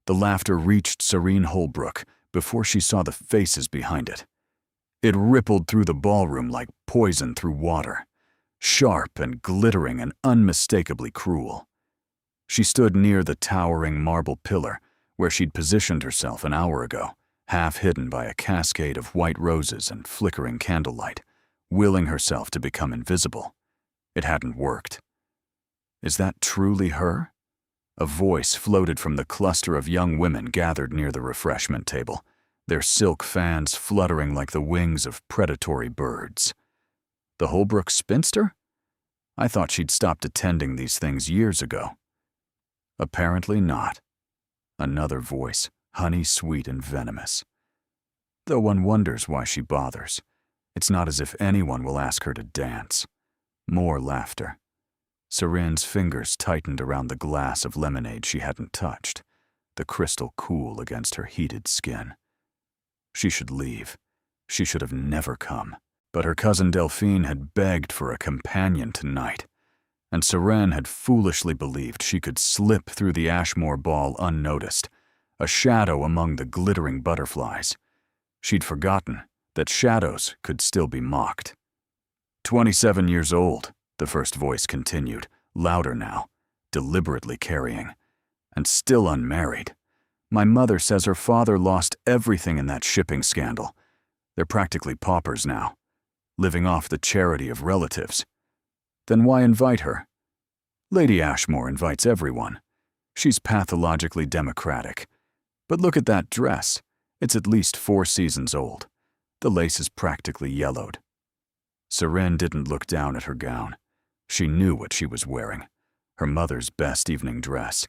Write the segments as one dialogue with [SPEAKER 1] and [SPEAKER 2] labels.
[SPEAKER 1] The laughter reached Serene Holbrook before she saw the faces behind it. It rippled through the ballroom like poison through water, sharp and glittering and unmistakably cruel. She stood near the towering marble pillar where she'd positioned herself an hour ago, half hidden by a cascade of white roses and flickering candlelight, willing herself to become invisible. It hadn't worked. Is that truly her? A voice floated from the cluster of young women gathered near the refreshment table, their silk fans fluttering like the wings of predatory birds. The Holbrook spinster? I thought she'd stopped attending these things years ago. Apparently not. Another voice, honey-sweet and venomous. Though one wonders why she bothers. It's not as if anyone will ask her to dance. More laughter. Serene's fingers tightened around the glass of lemonade she hadn't touched, the crystal cool against her heated skin. She should leave. She should have never come. But her cousin Delphine had begged for a companion tonight, and Serene had foolishly believed she could slip through the Ashmore ball unnoticed, a shadow among the glittering butterflies. She'd forgotten that shadows could still be mocked. 27 years old, the first voice continued, louder now, deliberately carrying, and still unmarried. My mother says her father lost everything in that shipping scandal. They're practically paupers now, living off the charity of relatives. Then why invite her? Lady Ashmore invites everyone. She's pathologically democratic. But look at that dress. It's at least 4 seasons old. The lace is practically yellowed. Serene didn't look down at her gown. She knew what she was wearing. Her mother's best evening dress,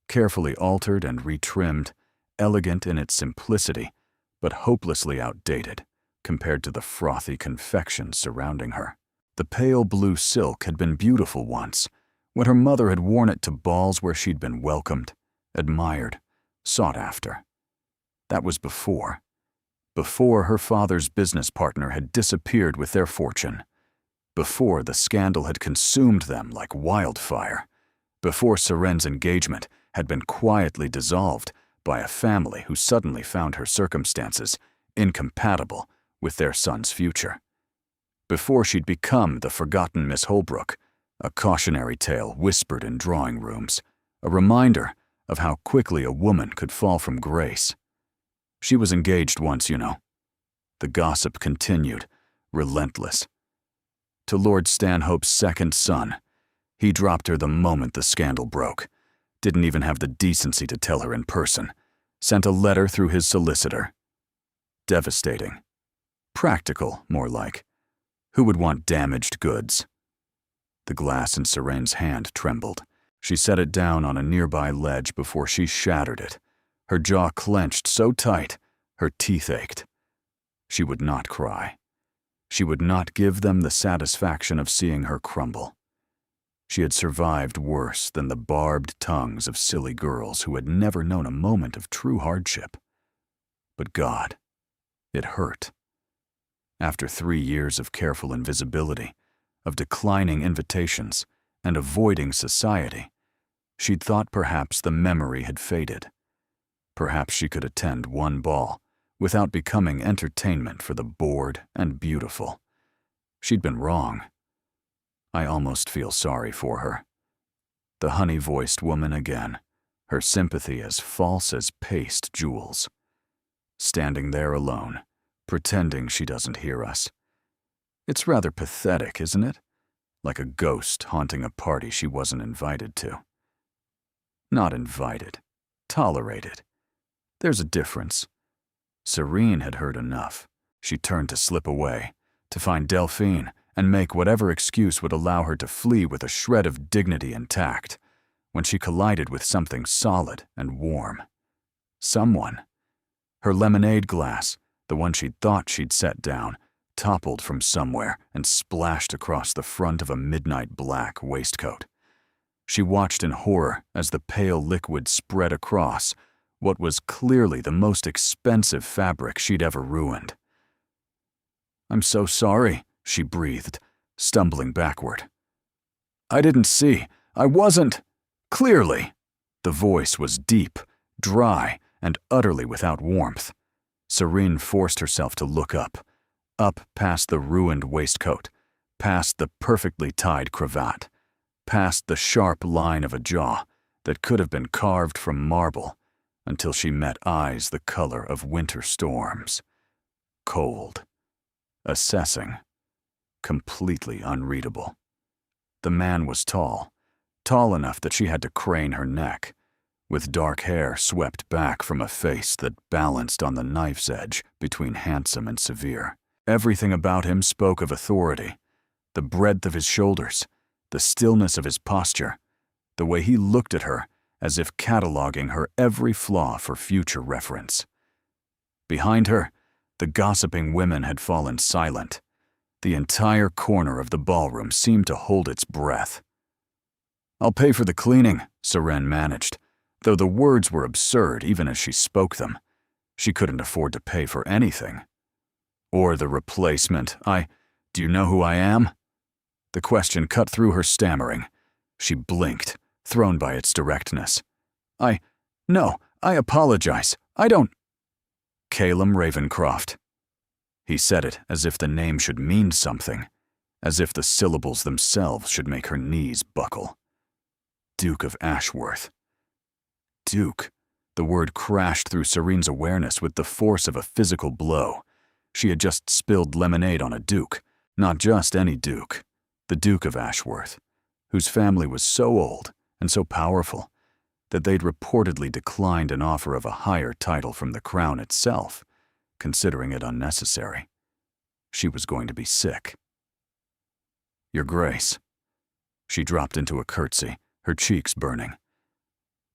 [SPEAKER 1] carefully altered and retrimmed, elegant in its simplicity, but hopelessly outdated compared to the frothy confection surrounding her. The pale blue silk had been beautiful once, when her mother had worn it to balls where she'd been welcomed, admired, sought after. That was before her father's business partner had disappeared with their fortune, before the scandal had consumed them like wildfire, before Serene's engagement had been quietly dissolved by a family who suddenly found her circumstances incompatible with their son's future. Before she'd become the forgotten Miss Holbrook, a cautionary tale whispered in drawing rooms, a reminder of how quickly a woman could fall from grace. She was engaged once, you know. The gossip continued, relentless. To Lord Stanhope's second son. He dropped her the moment the scandal broke. Didn't even have the decency to tell her in person. Sent a letter through his solicitor. Devastating. Practical, more like. Who would want damaged goods? The glass in Serene's hand trembled. She set it down on a nearby ledge before she shattered it. Her jaw clenched so tight, her teeth ached. She would not cry. She would not give them the satisfaction of seeing her crumble. She had survived worse than the barbed tongues of silly girls who had never known a moment of true hardship. But God, it hurt. After 3 years of careful invisibility, of declining invitations, and avoiding society, she'd thought perhaps the memory had faded. Perhaps she could attend one ball without becoming entertainment for the bored and beautiful. She'd been wrong. I almost feel sorry for her. The honey-voiced woman again, her sympathy as false as paste jewels. Standing there alone, pretending she doesn't hear us. It's rather pathetic, isn't it? Like a ghost haunting a party she wasn't invited to. Not invited. Tolerated. There's a difference. Serene had heard enough. She turned to slip away, to find Delphine and make whatever excuse would allow her to flee with a shred of dignity intact, when she collided with something solid and warm. Someone. Her lemonade glass, the one she'd thought she'd set down, toppled from somewhere and splashed across the front of a midnight black waistcoat. She watched in horror as the pale liquid spread across what was clearly the most expensive fabric she'd ever ruined. "I'm so sorry," she breathed, stumbling backward. "I didn't see. I wasn't. Clearly." The voice was deep, dry and utterly without warmth. Serene forced herself to look up past the ruined waistcoat, past the perfectly tied cravat, past the sharp line of a jaw that could have been carved from marble, until she met eyes the color of winter storms. Cold, assessing, completely unreadable. The man was tall enough that she had to crane her neck, with dark hair swept back from a face that balanced on the knife's edge between handsome and severe. Everything about him spoke of authority, the breadth of his shoulders, the stillness of his posture, the way he looked at her as if cataloging her every flaw for future reference. Behind her, the gossiping women had fallen silent. The entire corner of the ballroom seemed to hold its breath. "I'll pay for the cleaning," Serene managed, though the words were absurd even as she spoke them. She couldn't afford to pay for anything. Or the replacement. Do you know who I am?" The question cut through her stammering. She blinked, thrown by its directness. No, I apologize. I don't." "Calum Ravencroft." He said it as if the name should mean something, as if the syllables themselves should make her knees buckle. Duke of Ashworth. Duke. The word crashed through Serene's awareness with the force of a physical blow. She had just spilled lemonade on a duke, not just any duke, the Duke of Ashworth, whose family was so old and so powerful that they'd reportedly declined an offer of a higher title from the crown itself, considering it unnecessary. She was going to be sick. "Your Grace." She dropped into a curtsy, her cheeks burning.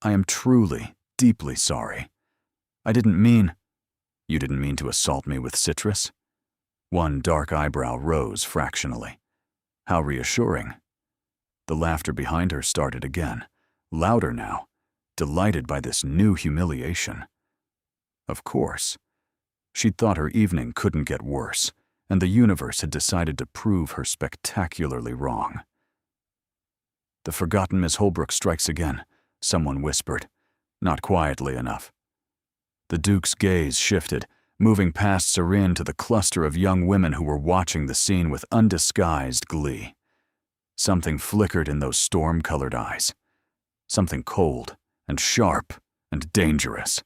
[SPEAKER 1] "I am truly, deeply sorry. I didn't mean—" "You didn't mean to assault me with citrus?" One dark eyebrow rose fractionally. How reassuring. The laughter behind her started again, louder now, delighted by this new humiliation. Of course. She'd thought her evening couldn't get worse, and the universe had decided to prove her spectacularly wrong. "The forgotten Miss Holbrook strikes again," someone whispered, not quietly enough. The Duke's gaze shifted, moving past Serene to the cluster of young women who were watching the scene with undisguised glee. Something flickered in those storm-colored eyes. Something cold and sharp and dangerous.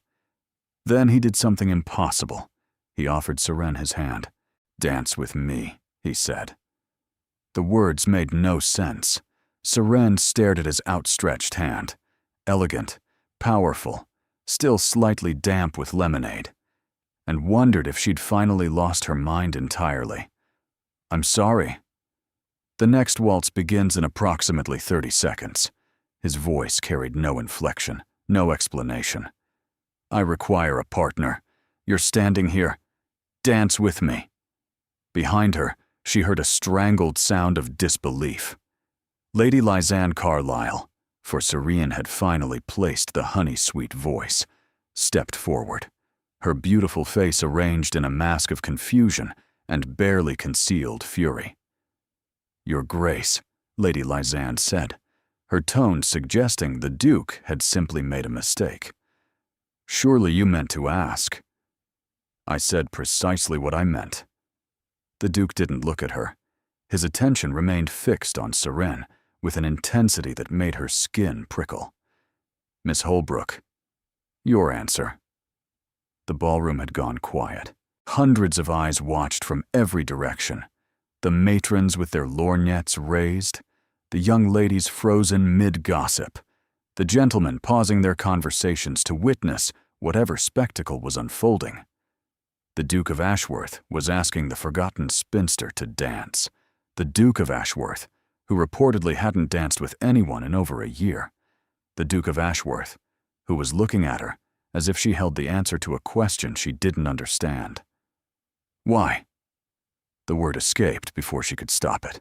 [SPEAKER 1] Then he did something impossible. He offered Serene his hand. "Dance with me," he said. The words made no sense. Serene stared at his outstretched hand. Elegant, powerful, still slightly damp with lemonade, and wondered if she'd finally lost her mind entirely. "I'm sorry." The next waltz begins in approximately 30 seconds. His voice carried no inflection, no explanation. "I require a partner. You're standing here. Dance with me." Behind her, she heard a strangled sound of disbelief. Lady Lysanne Carlyle, for Serene had finally placed the honey-sweet voice, stepped forward, her beautiful face arranged in a mask of confusion and barely concealed fury. "Your Grace," Lady Lysanne said, her tone suggesting the Duke had simply made a mistake. "Surely you meant to ask." "I said precisely what I meant." The Duke didn't look at her. His attention remained fixed on Serene, with an intensity that made her skin prickle. "Miss Holbrook, your answer." The ballroom had gone quiet. Hundreds of eyes watched from every direction. The matrons with their lorgnettes raised, the young ladies frozen mid-gossip, the gentlemen pausing their conversations to witness whatever spectacle was unfolding. The Duke of Ashworth was asking the forgotten spinster to dance. The Duke of Ashworth, who reportedly hadn't danced with anyone in over a year. The Duke of Ashworth, who was looking at her as if she held the answer to a question she didn't understand. "Why?" The word escaped before she could stop it.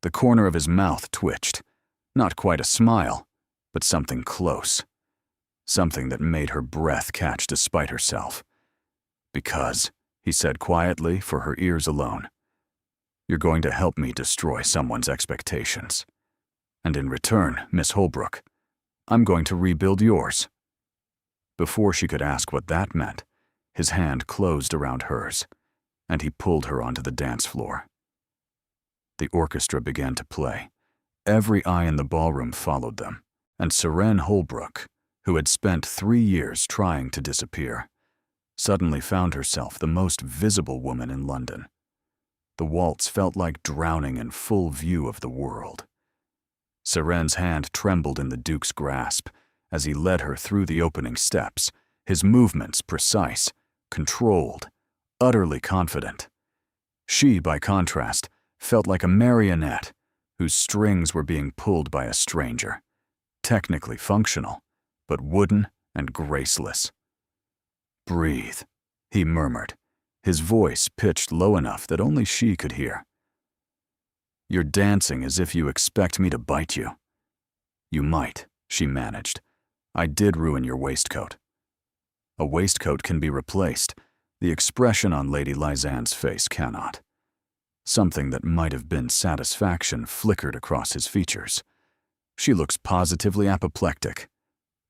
[SPEAKER 1] The corner of his mouth twitched. Not quite a smile, but something close. Something that made her breath catch despite herself. "Because," he said quietly for her ears alone, "you're going to help me destroy someone's expectations. And in return, Miss Holbrook, I'm going to rebuild yours." Before she could ask what that meant, his hand closed around hers, and he pulled her onto the dance floor. The orchestra began to play. Every eye in the ballroom followed them, and Seren Holbrook, who had spent 3 years trying to disappear, suddenly found herself the most visible woman in London. The waltz felt like drowning in full view of the world. Seren's hand trembled in the Duke's grasp as he led her through the opening steps, his movements precise, controlled, utterly confident. She, by contrast, felt like a marionette whose strings were being pulled by a stranger, technically functional, but wooden and graceless. "Breathe," he murmured, his voice pitched low enough that only she could hear. "You're dancing as if you expect me to bite you." "You might," she managed. "I did ruin your waistcoat." A waistcoat can be replaced. The expression on Lady Lysanne's face cannot. Something that might have been satisfaction flickered across his features. "She looks positively apoplectic.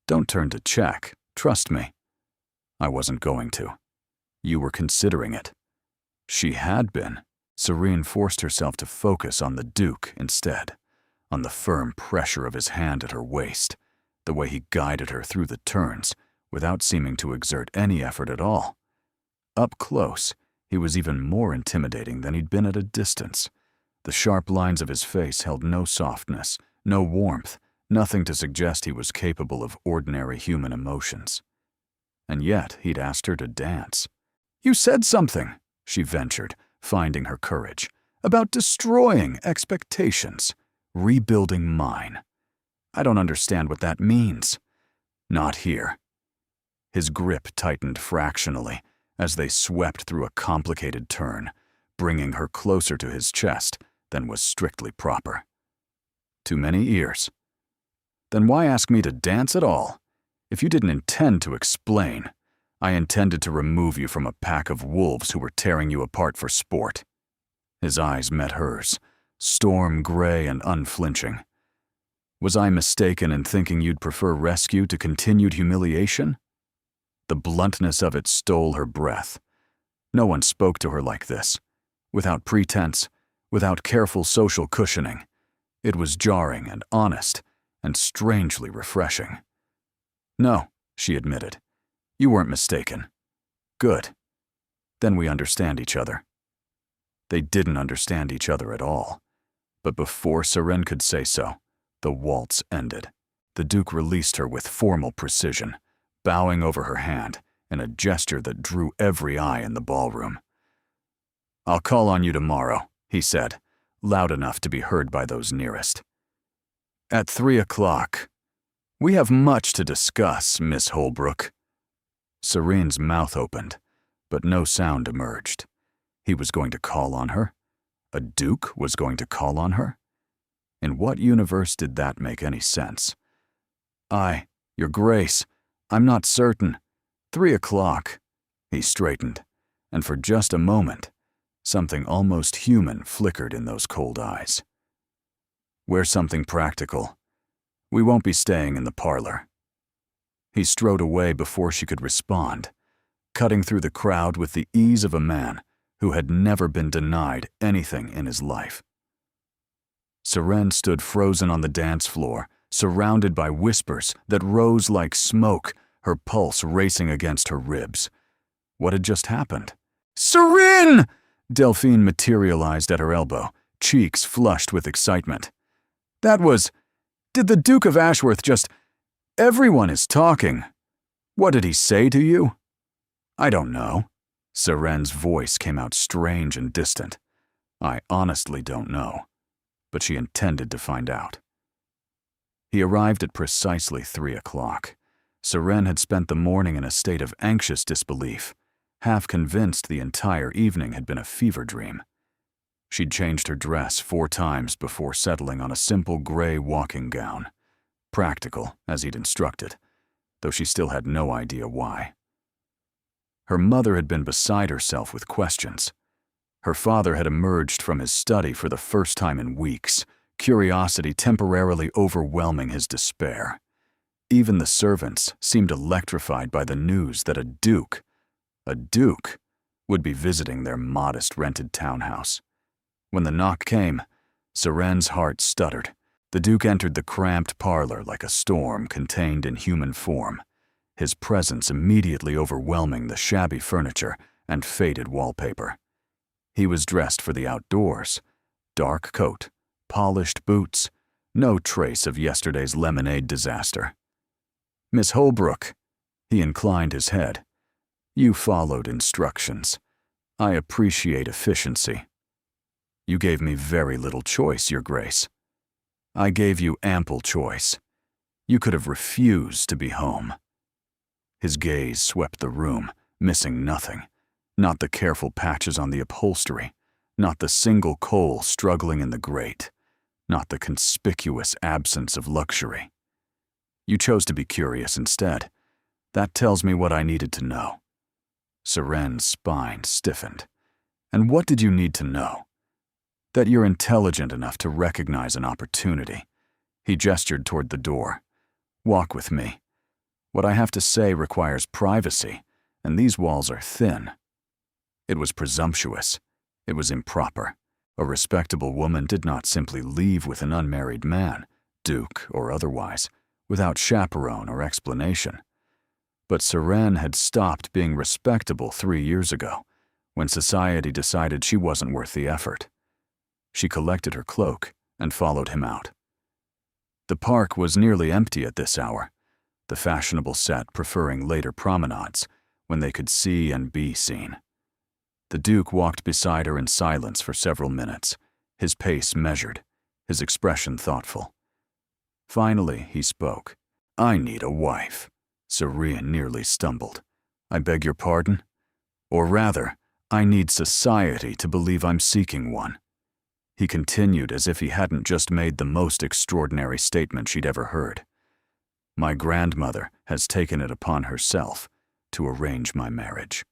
[SPEAKER 1] Don't turn to check, trust me." "I wasn't going to. You were considering it." She had been. Serene forced herself to focus on the Duke instead, on the firm pressure of his hand at her waist, the way he guided her through the turns without seeming to exert any effort at all. Up close, he was even more intimidating than he'd been at a distance. The sharp lines of his face held no softness, no warmth, nothing to suggest he was capable of ordinary human emotions. And yet he'd asked her to dance. "You said something," she ventured, finding her courage, "about destroying expectations, rebuilding mine. I don't understand what that means." "Not here." His grip tightened fractionally as they swept through a complicated turn, bringing her closer to his chest than was strictly proper. "Too many ears." "Then why ask me to dance at all? If you didn't intend to explain, I intended to remove you from a pack of wolves who were tearing you apart for sport." His eyes met hers, storm gray and unflinching. "Was I mistaken in thinking you'd prefer rescue to continued humiliation?" The bluntness of it stole her breath. No one spoke to her like this, without pretense, without careful social cushioning. It was jarring and honest, and strangely refreshing. "No," she admitted. "You weren't mistaken." "Good. Then we understand each other." They didn't understand each other at all. But before Seren could say so, the waltz ended. The Duke released her with formal precision, bowing over her hand in a gesture that drew every eye in the ballroom. "I'll call on you tomorrow," he said, loud enough to be heard by those nearest. "At 3 o'clock. We have much to discuss, Miss Holbrook." Serene's mouth opened, but no sound emerged. He was going to call on her? A Duke was going to call on her? In what universe did that make any sense? Your Grace, I'm not certain. 3 o'clock." He straightened, and for just a moment, something almost human flickered in those cold eyes. "Wear something practical. We won't be staying in the parlor." He strode away before she could respond, cutting through the crowd with the ease of a man who had never been denied anything in his life. Seren stood frozen on the dance floor, surrounded by whispers that rose like smoke, her pulse racing against her ribs. What had just happened? "Seren!" Delphine materialized at her elbow, cheeks flushed with excitement. Did the Duke of Ashworth just... Everyone is talking. What did he say to you?" "I don't know." Seren's voice came out strange and distant. "I honestly don't know." But she intended to find out. He arrived at precisely 3 o'clock. Seren had spent the morning in a state of anxious disbelief, half convinced the entire evening had been a fever dream. She'd changed her dress 4 times before settling on a simple gray walking gown, practical as he'd instructed, though she still had no idea why. Her mother had been beside herself with questions. Her father had emerged from his study for the first time in weeks, curiosity temporarily overwhelming his despair. Even the servants seemed electrified by the news that a duke, would be visiting their modest rented townhouse. When the knock came, Seren's heart stuttered. The Duke entered the cramped parlor like a storm contained in human form, his presence immediately overwhelming the shabby furniture and faded wallpaper. He was dressed for the outdoors. Dark coat, polished boots, no trace of yesterday's lemonade disaster. "Miss Holbrook," he inclined his head. "You followed instructions. I appreciate efficiency. You gave me very little choice, Your Grace. I gave you ample choice. You could have refused to be home." His gaze swept the room, missing nothing. Not the careful patches on the upholstery, not the single coal struggling in the grate, not the conspicuous absence of luxury. You chose to be curious instead. That tells me what I needed to know. Seren's spine stiffened. "And what did you need to know?" "That you're intelligent enough to recognize an opportunity." He gestured toward the door. "Walk with me. What I have to say requires privacy, and these walls are thin." It was presumptuous. It was improper. A respectable woman did not simply leave with an unmarried man, duke or otherwise, without chaperone or explanation. But Seren had stopped being respectable 3 years ago, when society decided she wasn't worth the effort. She collected her cloak and followed him out. The park was nearly empty at this hour, the fashionable set preferring later promenades, when they could see and be seen. The Duke walked beside her in silence for several minutes, his pace measured, his expression thoughtful. Finally, he spoke. "I need a wife." Serene nearly stumbled. "I beg your pardon? Or rather, I need society to believe I'm seeking one." He continued as if he hadn't just made the most extraordinary statement she'd ever heard. "My grandmother has taken it upon herself to arrange my marriage.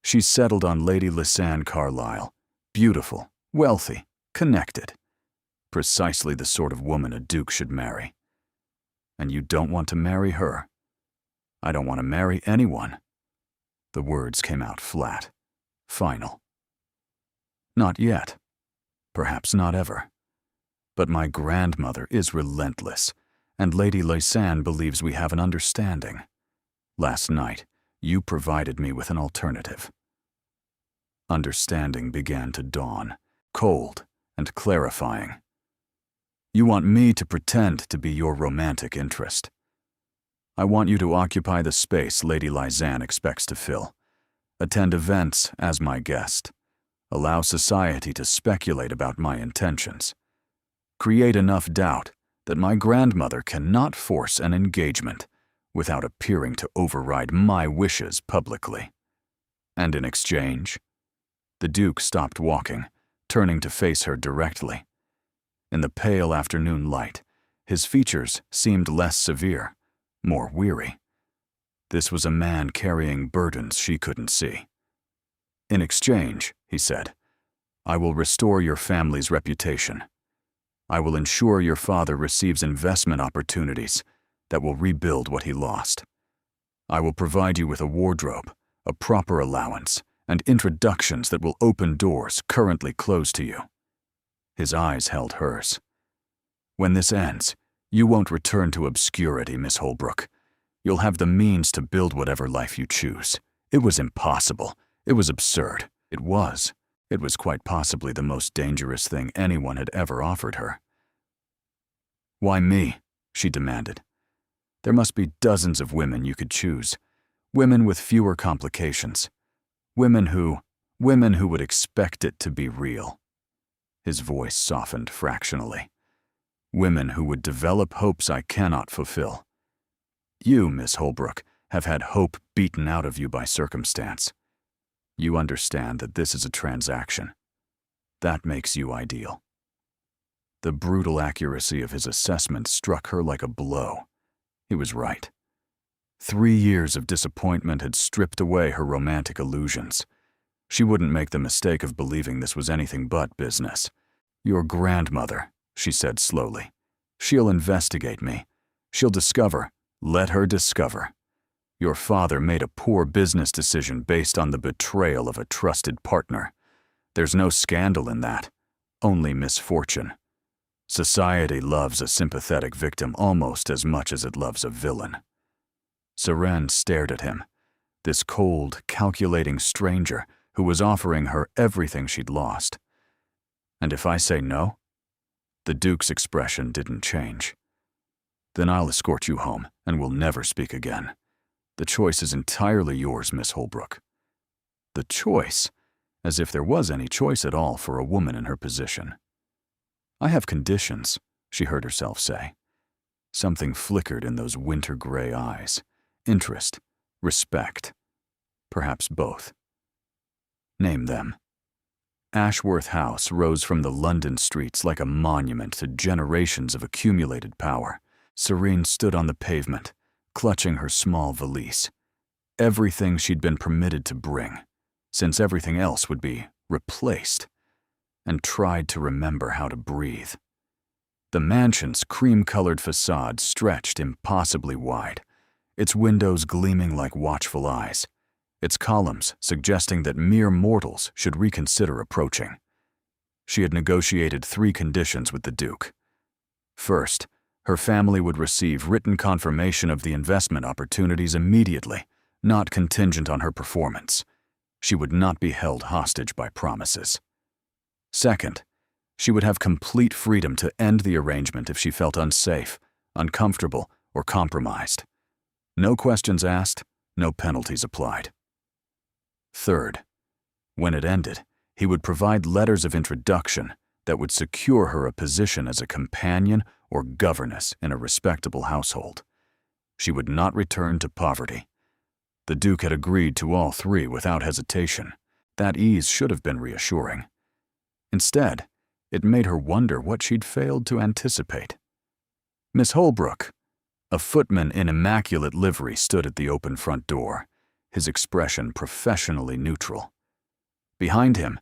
[SPEAKER 1] She's settled on Lady Lysanne Carlyle, beautiful, wealthy, connected. Precisely the sort of woman a duke should marry. And you don't want to marry her?" "I don't want to marry anyone." The words came out flat, final. "Not yet. Perhaps not ever. But my grandmother is relentless, and Lady Lysanne believes we have an understanding. Last night, you provided me with an alternative." Understanding began to dawn, cold and clarifying. "You want me to pretend to be your romantic interest. I want you to occupy the space Lady Lysanne expects to fill. Attend events as my guest. Allow society to speculate about my intentions. Create enough doubt that my grandmother cannot force an engagement without appearing to override my wishes publicly. And in exchange?" The Duke stopped walking, turning to face her directly. In the pale afternoon light, his features seemed less severe, more weary. This was a man carrying burdens she couldn't see. "In exchange," he said, "I will restore your family's reputation. I will ensure your father receives investment opportunities that will rebuild what he lost. I will provide you with a wardrobe, a proper allowance, and introductions that will open doors currently closed to you." His eyes held hers. "When this ends, you won't return to obscurity, Miss Holbrook. You'll have the means to build whatever life you choose. It was impossible. It was absurd. It was. It was quite possibly the most dangerous thing anyone had ever offered her." "Why me?" she demanded. "There must be dozens of women you could choose. Women with fewer complications. Women who would expect it to be real." His voice softened fractionally. "Women who would develop hopes I cannot fulfill. You, Miss Holbrook, have had hope beaten out of you by circumstance. You understand that this is a transaction. That makes you ideal." The brutal accuracy of his assessment struck her like a blow. He was right. 3 years of disappointment had stripped away her romantic illusions. She wouldn't make the mistake of believing this was anything but business. "Your grandmother," she said slowly. "She'll investigate me. She'll discover, Let her discover. Your father made a poor business decision based on the betrayal of a trusted partner. There's no scandal in that, only misfortune. Society loves a sympathetic victim almost as much as it loves a villain. Seren stared at him, this cold, calculating stranger who was offering her everything she'd lost. And if I say no? The Duke's expression didn't change. Then I'll escort you home, and we'll never speak again. The choice is entirely yours, Miss Holbrook. The choice? As if there was any choice at all for a woman in her position. I have conditions, she heard herself say. Something flickered in those winter-gray eyes. Interest, respect, perhaps both. Name them. Ashworth House rose from the London streets like a monument to generations of accumulated power. Serene stood on the pavement, clutching her small valise. Everything she'd been permitted to bring, since everything else would be replaced, and tried to remember how to breathe. The mansion's cream-colored facade stretched impossibly wide, its windows gleaming like watchful eyes, its columns suggesting that mere mortals should reconsider approaching. She had negotiated 3 conditions with the Duke. First, her family would receive written confirmation of the investment opportunities immediately, not contingent on her performance. She would not be held hostage by promises. Second, she would have complete freedom to end the arrangement if she felt unsafe, uncomfortable, or compromised. No questions asked, no penalties applied. Third, when it ended, he would provide letters of introduction that would secure her a position as a companion or governess in a respectable household. She would not return to poverty. The Duke had agreed to all 3 without hesitation. That ease should have been reassuring. Instead, it made her wonder what she'd failed to anticipate. Miss Holbrook. A footman in immaculate livery stood at the open front door, his expression professionally neutral. Behind him,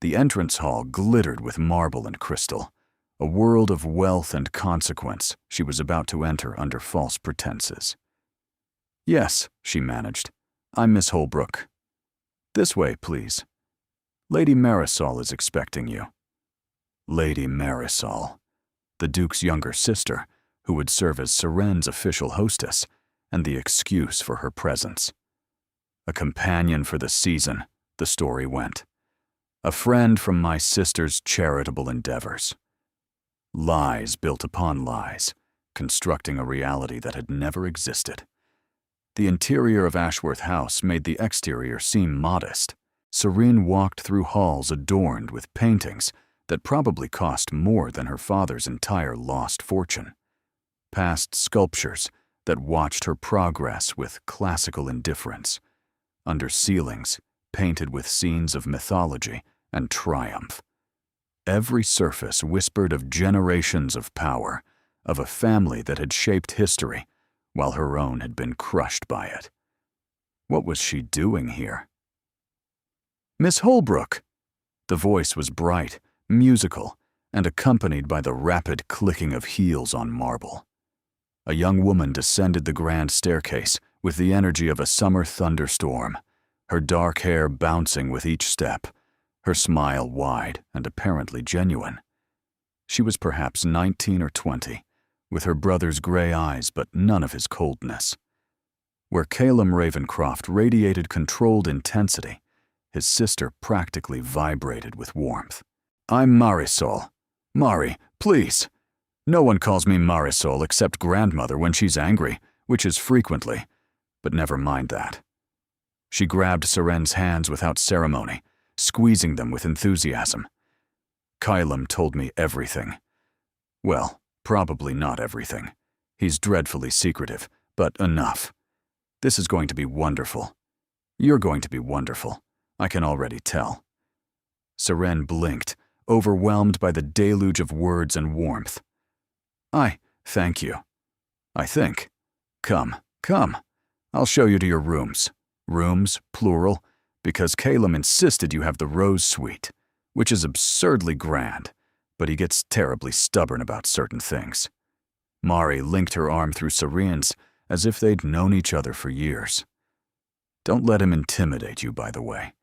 [SPEAKER 1] the entrance hall glittered with marble and crystal, a world of wealth and consequence she was about to enter under false pretenses. "Yes," she managed. "I'm Miss Holbrook. This way, please. Lady Marisol is expecting you." Lady Marisol, the Duke's younger sister, who would serve as Seren's official hostess and the excuse for her presence. A companion for the season, the story went. A friend from my sister's charitable endeavors. Lies built upon lies, constructing a reality that had never existed. The interior of Ashworth House made the exterior seem modest. Serene walked through halls adorned with paintings that probably cost more than her father's entire lost fortune. Past sculptures that watched her progress with classical indifference. Under ceilings painted with scenes of mythology and triumph. Every surface whispered of generations of power, of a family that had shaped history, while her own had been crushed by it. What was she doing here? "Miss Holbrook!" The voice was bright, musical, and accompanied by the rapid clicking of heels on marble. A young woman descended the grand staircase with the energy of a summer thunderstorm, her dark hair bouncing with each step, her smile wide and apparently genuine. She was perhaps 19 or 20, with her brother's gray eyes but none of his coldness. Where Calum Ravencroft radiated controlled intensity, his sister practically vibrated with warmth. "I'm Marisol. Mari, please. No one calls me Marisol except grandmother when she's angry, which is frequently, but never mind that." She grabbed Seren's hands without ceremony, squeezing them with enthusiasm. "Calum told me everything. Well, probably not everything. He's dreadfully secretive, but enough. This is going to be wonderful. You're going to be wonderful. I can already tell." Seren blinked, overwhelmed by the deluge of words and warmth. Thank you. I think. Come. I'll show you to your rooms. Rooms, plural, because Calum insisted you have the Rose Suite, which is absurdly grand, but he gets terribly stubborn about certain things. Mari linked her arm through Serene's as if they'd known each other for years. Don't let him intimidate you, by the way.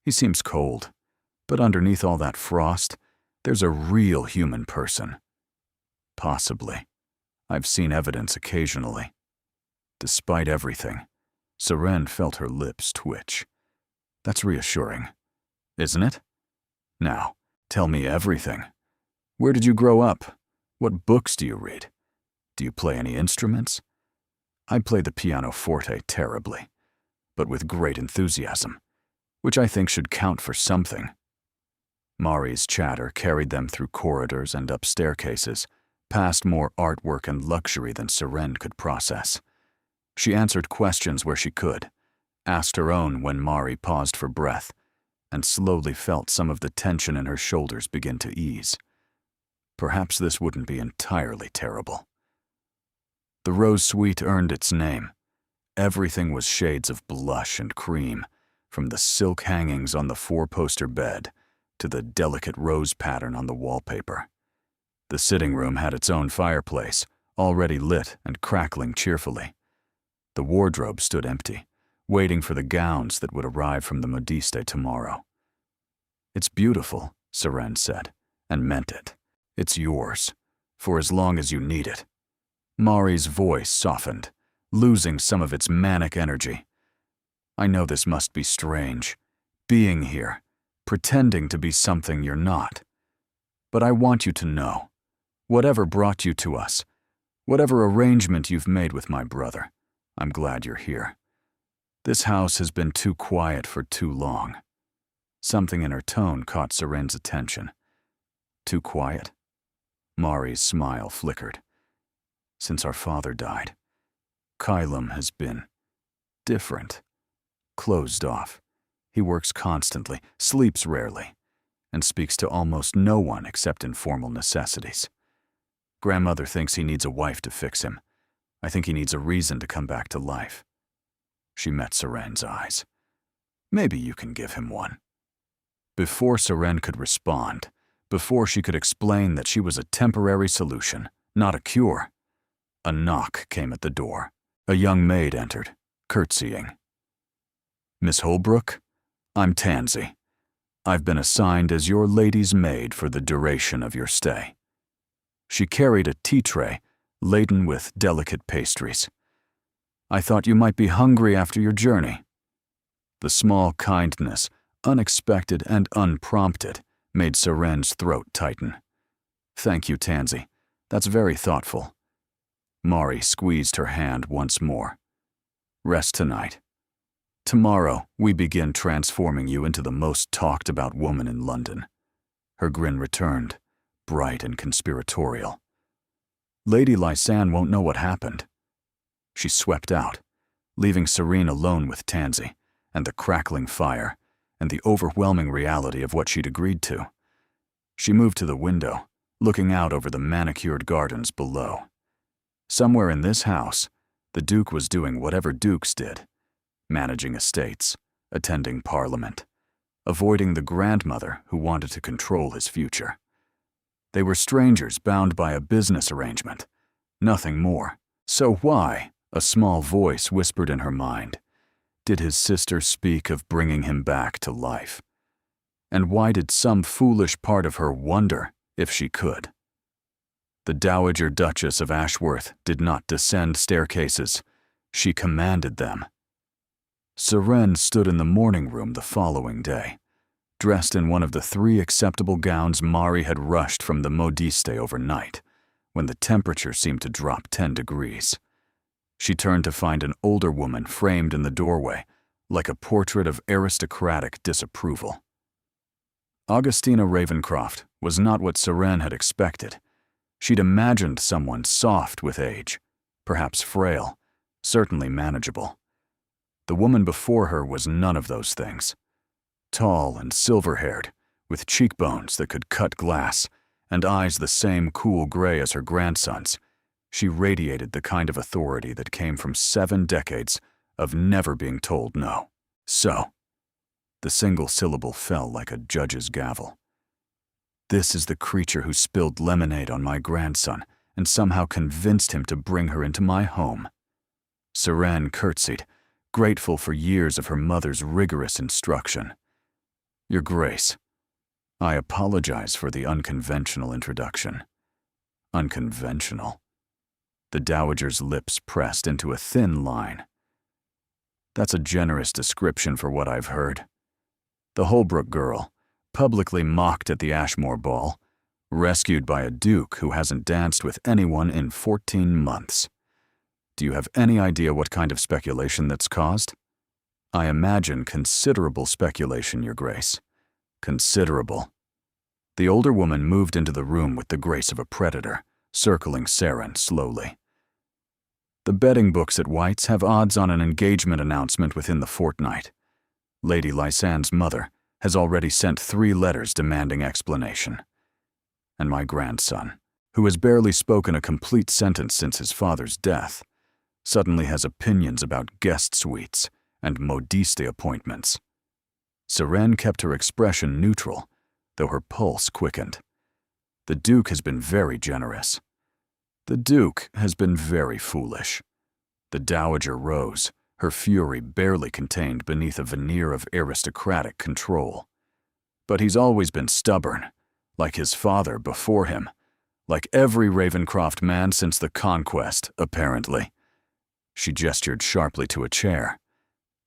[SPEAKER 1] He seems cold, but underneath all that frost, there's a real human person. Possibly. I've seen evidence occasionally. Despite everything, Seren felt her lips twitch. That's reassuring, isn't it? Now, tell me everything. Where did you grow up? What books do you read? Do you play any instruments? I play the pianoforte terribly, but with great enthusiasm, which I think should count for something. Mari's chatter carried them through corridors and up staircases, past more artwork and luxury than Seren could process. She answered questions where she could, asked her own when Mari paused for breath, and slowly felt some of the tension in her shoulders begin to ease. Perhaps this wouldn't be entirely terrible. The Rose Suite earned its name. Everything was shades of blush and cream, from the silk hangings on the four-poster bed to the delicate rose pattern on the wallpaper. The sitting room had its own fireplace, already lit and crackling cheerfully. The wardrobe stood empty, waiting for the gowns that would arrive from the modiste tomorrow. "It's beautiful," Seren said, and meant it. "It's yours, for as long as you need it." Mari's voice softened, losing some of its manic energy. "I know this must be strange, being here, pretending to be something you're not. But I want you to know, whatever brought you to us, whatever arrangement you've made with my brother, I'm glad you're here. This house has been too quiet for too long." Something in her tone caught Seren's attention. "Too quiet?" Mari's smile flickered. "Since our father died, Kylam has been different, closed off. He works constantly, sleeps rarely, and speaks to almost no one except in formal necessities. Grandmother thinks he needs a wife to fix him. I think he needs a reason to come back to life." She met Seren's eyes. "Maybe you can give him one." Before Seren could respond, before she could explain that she was a temporary solution, not a cure, a knock came at the door. A young maid entered, curtsying. "Miss Holbrook, I'm Tansy. I've been assigned as your lady's maid for the duration of your stay." She carried a tea tray laden with delicate pastries. "I thought you might be hungry after your journey." The small kindness, unexpected and unprompted, made Seren's throat tighten. "Thank you, Tansy. That's very thoughtful." Mari squeezed her hand once more. "Rest tonight. Tomorrow, we begin transforming you into the most talked-about woman in London." Her grin returned, bright and conspiratorial. "Lady Lysanne won't know what happened." She swept out, leaving Seren alone with Tansy and the crackling fire and the overwhelming reality of what she'd agreed to. She moved to the window, looking out over the manicured gardens below. Somewhere in this house, the Duke was doing whatever dukes did, managing estates, attending Parliament, avoiding the grandmother who wanted to control his future. They were strangers bound by a business arrangement, nothing more. So why, a small voice whispered in her mind, did his sister speak of bringing him back to life? And why did some foolish part of her wonder if she could? The Dowager Duchess of Ashworth did not descend staircases. She commanded them. Seren stood in the morning room the following day, dressed in one of the 3 acceptable gowns Mari had rushed from the modiste overnight, when the temperature seemed to drop 10 degrees. She turned to find an older woman framed in the doorway, like a portrait of aristocratic disapproval. Augustina Ravencroft was not what Seren had expected. She'd imagined someone soft with age, perhaps frail, certainly manageable. The woman before her was none of those things. Tall and silver-haired, with cheekbones that could cut glass, and eyes the same cool gray as her grandson's, she radiated the kind of authority that came from 7 decades of never being told no. "So." The single syllable fell like a judge's gavel. "This is the creature who spilled lemonade on my grandson and somehow convinced him to bring her into my home." Seren curtsied, grateful for years of her mother's rigorous instruction. Your Grace, I apologize for the unconventional introduction. Unconventional? The dowager's lips pressed into a thin line. That's a generous description for what I've heard. The Holbrook girl, publicly mocked at the Ashmore ball, rescued by a duke who hasn't danced with anyone in 14 months. Do you have any idea what kind of speculation that's caused? I imagine considerable speculation, Your Grace. Considerable. The older woman moved into the room with the grace of a predator, circling Seren slowly. The betting books at White's have odds on an engagement announcement within the fortnight. Lady Lysanne's mother has already sent 3 letters demanding explanation. And my grandson, who has barely spoken a complete sentence since his father's death, suddenly has opinions about guest suites and modiste appointments. Seren kept her expression neutral, though her pulse quickened. The Duke has been very generous. The Duke has been very foolish. The Dowager rose, her fury barely contained beneath a veneer of aristocratic control. But he's always been stubborn, like his father before him, like every Ravencroft man since the conquest, apparently. She gestured sharply to a chair.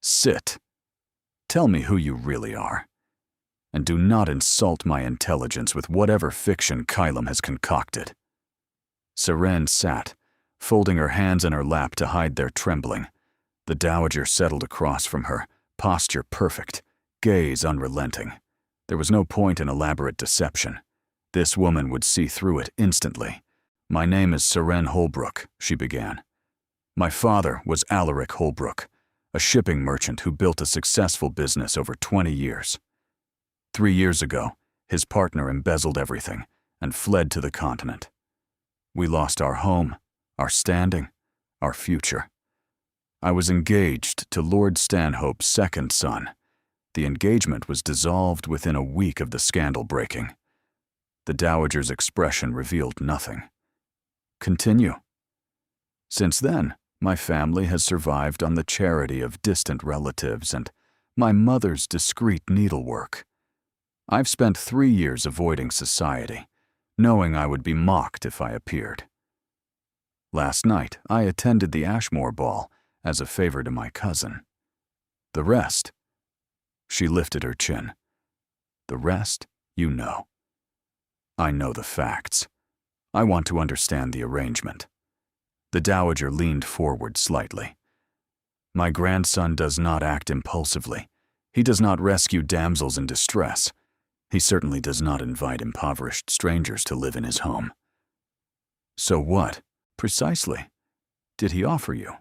[SPEAKER 1] Sit. Tell me who you really are. And do not insult my intelligence with whatever fiction Kylam has concocted. Seren sat, folding her hands in her lap to hide their trembling. The Dowager settled across from her, posture perfect, gaze unrelenting. There was no point in elaborate deception. This woman would see through it instantly. My name is Seren Holbrook, she began. My father was Alaric Holbrook, a shipping merchant who built a successful business over 20 years. 3 years ago, his partner embezzled everything and fled to the continent. We lost our home, our standing, our future. I was engaged to Lord Stanhope's second son. The engagement was dissolved within a week of the scandal breaking. The Dowager's expression revealed nothing. Continue. Since then, my family has survived on the charity of distant relatives and my mother's discreet needlework. I've spent 3 years avoiding society, knowing I would be mocked if I appeared. Last night, I attended the Ashmore ball as a favor to my cousin. The rest, she lifted her chin. The rest, you know. I know the facts. I want to understand the arrangement. The Dowager leaned forward slightly. My grandson does not act impulsively. He does not rescue damsels in distress. He certainly does not invite impoverished strangers to live in his home. So what, precisely, did he offer you?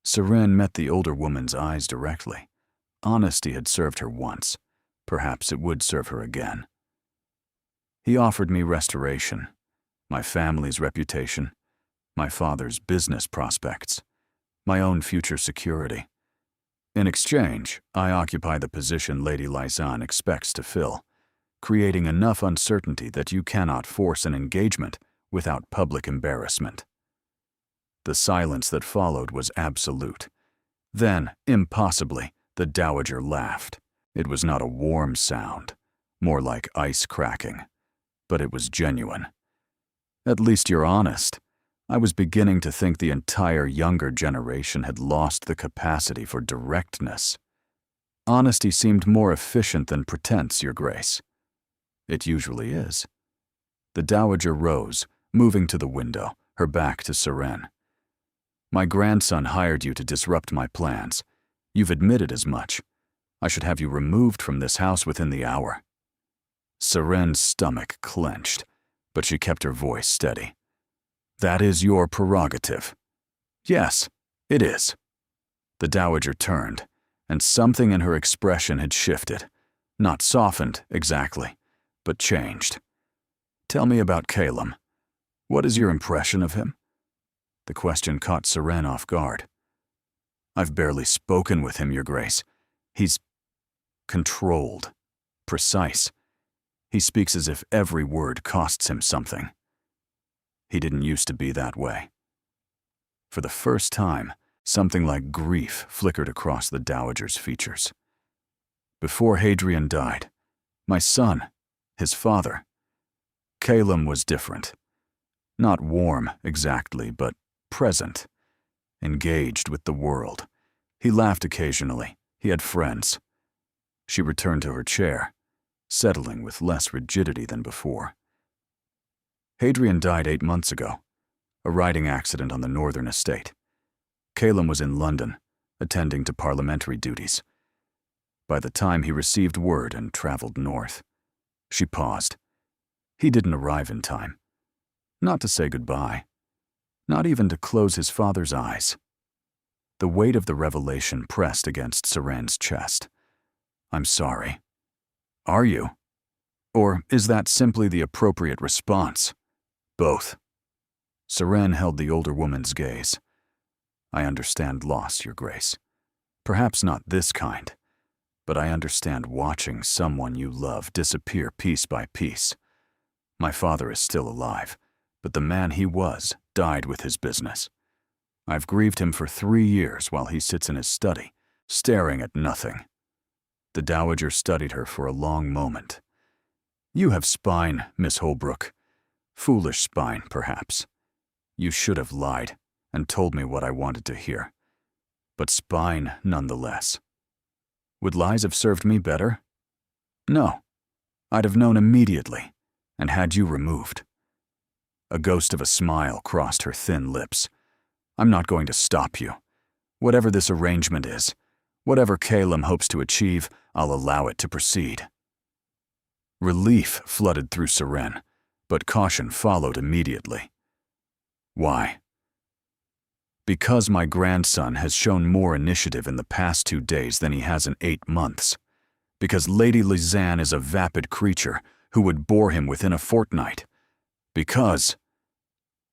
[SPEAKER 1] Seren met the older woman's eyes directly. Honesty had served her once. Perhaps it would serve her again. He offered me restoration, my family's reputation, my father's business prospects, my own future security. In exchange, I occupy the position Lady Lysanne expects to fill, creating enough uncertainty that you cannot force an engagement without public embarrassment. The silence that followed was absolute. Then, impossibly, the Dowager laughed. It was not a warm sound, more like ice cracking, but it was genuine. At least you're honest. I was beginning to think the entire younger generation had lost the capacity for directness. Honesty seemed more efficient than pretense, Your Grace. It usually is. The Dowager rose, moving to the window, her back to Seren. My grandson hired you to disrupt my plans. You've admitted as much. I should have you removed from this house within the hour. Seren's stomach clenched, but she kept her voice steady. That is your prerogative. Yes, it is. The Dowager turned, and something in her expression had shifted. Not softened, exactly, but changed. Tell me about Kylam. What is your impression of him? The question caught Seren off guard. I've barely spoken with him, Your Grace. He's controlled, precise. He speaks as if every word costs him something. He didn't used to be that way. For the first time, Something like grief flickered across the dowager's features. Before Hadrian died, my son, his father, Calum, was different. Not warm, exactly, but present. Engaged with the world. He laughed occasionally. He had friends. She returned to her chair, settling with less rigidity than before. Hadrian died 8 months ago. A riding accident on the northern estate. Calum was in London, attending to parliamentary duties. By the time he received word and traveled north. She paused. He didn't arrive in time. Not to say goodbye. Not even to close his father's eyes. The weight of the revelation pressed against Seren's chest. I'm sorry. Are you? Or is that simply the appropriate response? Both. Seren held the older woman's gaze. I understand loss, Your Grace. Perhaps not this kind, but I understand watching someone you love disappear piece by piece. My father is still alive, but the man he was died with his business. I've grieved him for 3 years while he sits in his study, staring at nothing. The dowager studied her for a long moment. You have spine, Miss Holbrook. Foolish spine, perhaps. You should have lied and told me what I wanted to hear. But spine nonetheless. Would lies have served me better? No. I'd have known immediately and had you removed. A ghost of a smile crossed her thin lips. I'm not going to stop you. Whatever this arrangement is, whatever Calum hopes to achieve, I'll allow it to proceed. Relief flooded through Seren, but caution followed immediately. Why? Because my grandson has shown more initiative in the past 2 days than he has in 8 months. Because Lady Lizanne is a vapid creature who would bore him within a fortnight. Because...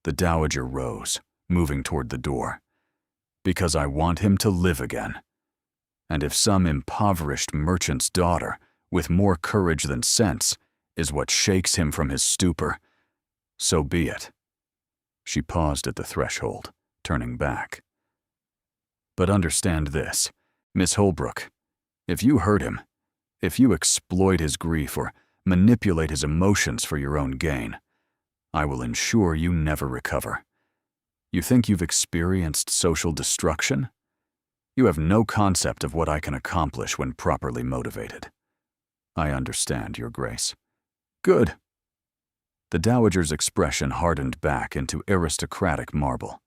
[SPEAKER 1] The dowager rose, moving toward the door. Because I want him to live again. And if some impoverished merchant's daughter, with more courage than sense, is what shakes him from his stupor, so be it. She paused at the threshold, turning back. But understand this, Miss Holbrook. If you hurt him, if you exploit his grief or manipulate his emotions for your own gain, I will ensure you never recover. You think you've experienced social destruction? You have no concept of what I can accomplish when properly motivated. I understand, Your Grace. Good. The dowager's expression hardened back into aristocratic marble.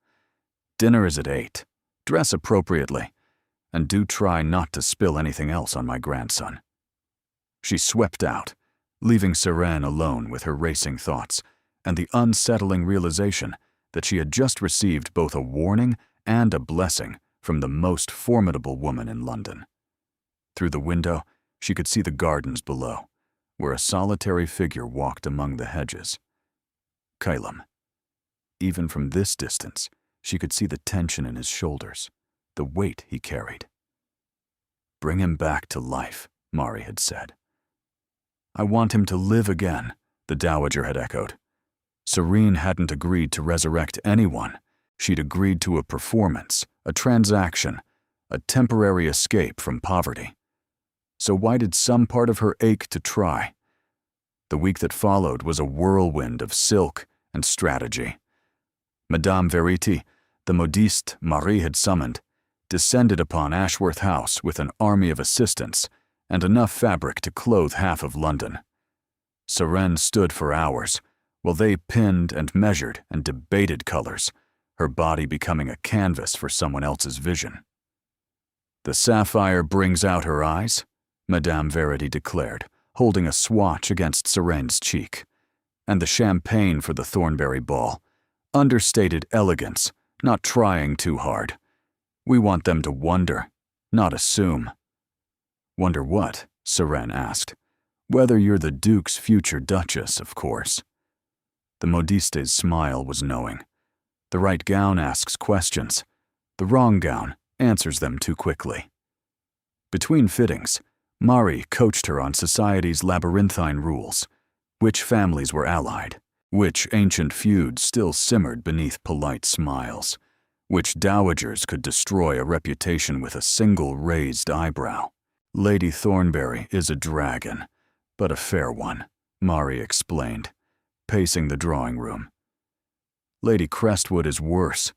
[SPEAKER 1] Dinner is at 8. Dress appropriately, and do try not to spill anything else on my grandson. She swept out, leaving Seren alone with her racing thoughts and the unsettling realization that she had just received both a warning and a blessing from the most formidable woman in London. Through the window, she could see the gardens below, where a solitary figure walked among the hedges. Calum. Even from this distance, she could see the tension in his shoulders, the weight he carried. Bring him back to life, Mari had said. I want him to live again, the dowager had echoed. Serene hadn't agreed to resurrect anyone. She'd agreed to a performance, a transaction, a temporary escape from poverty. So why did some part of her ache to try? The week that followed was a whirlwind of silk and strategy. Madame Verity, the modiste Marie had summoned, descended upon Ashworth House with an army of assistants and enough fabric to clothe half of London. Seren stood for hours, while they pinned and measured and debated colors, her body becoming a canvas for someone else's vision. The sapphire brings out her eyes, Madame Verity declared, holding a swatch against Seren's cheek. And the champagne for the Thornbury ball. Understated elegance, not trying too hard. We want them to wonder, not assume. Wonder what? Seren asked. Whether you're the Duke's future Duchess, of course. The modiste's smile was knowing. The right gown asks questions. The wrong gown answers them too quickly. Between fittings, Mari coached her on society's labyrinthine rules. Which families were allied, which ancient feuds still simmered beneath polite smiles, Which dowagers could destroy a reputation with a single raised eyebrow? Lady Thornberry is a dragon, but a fair one, Mari explained, pacing the drawing room. Lady Crestwood is worse.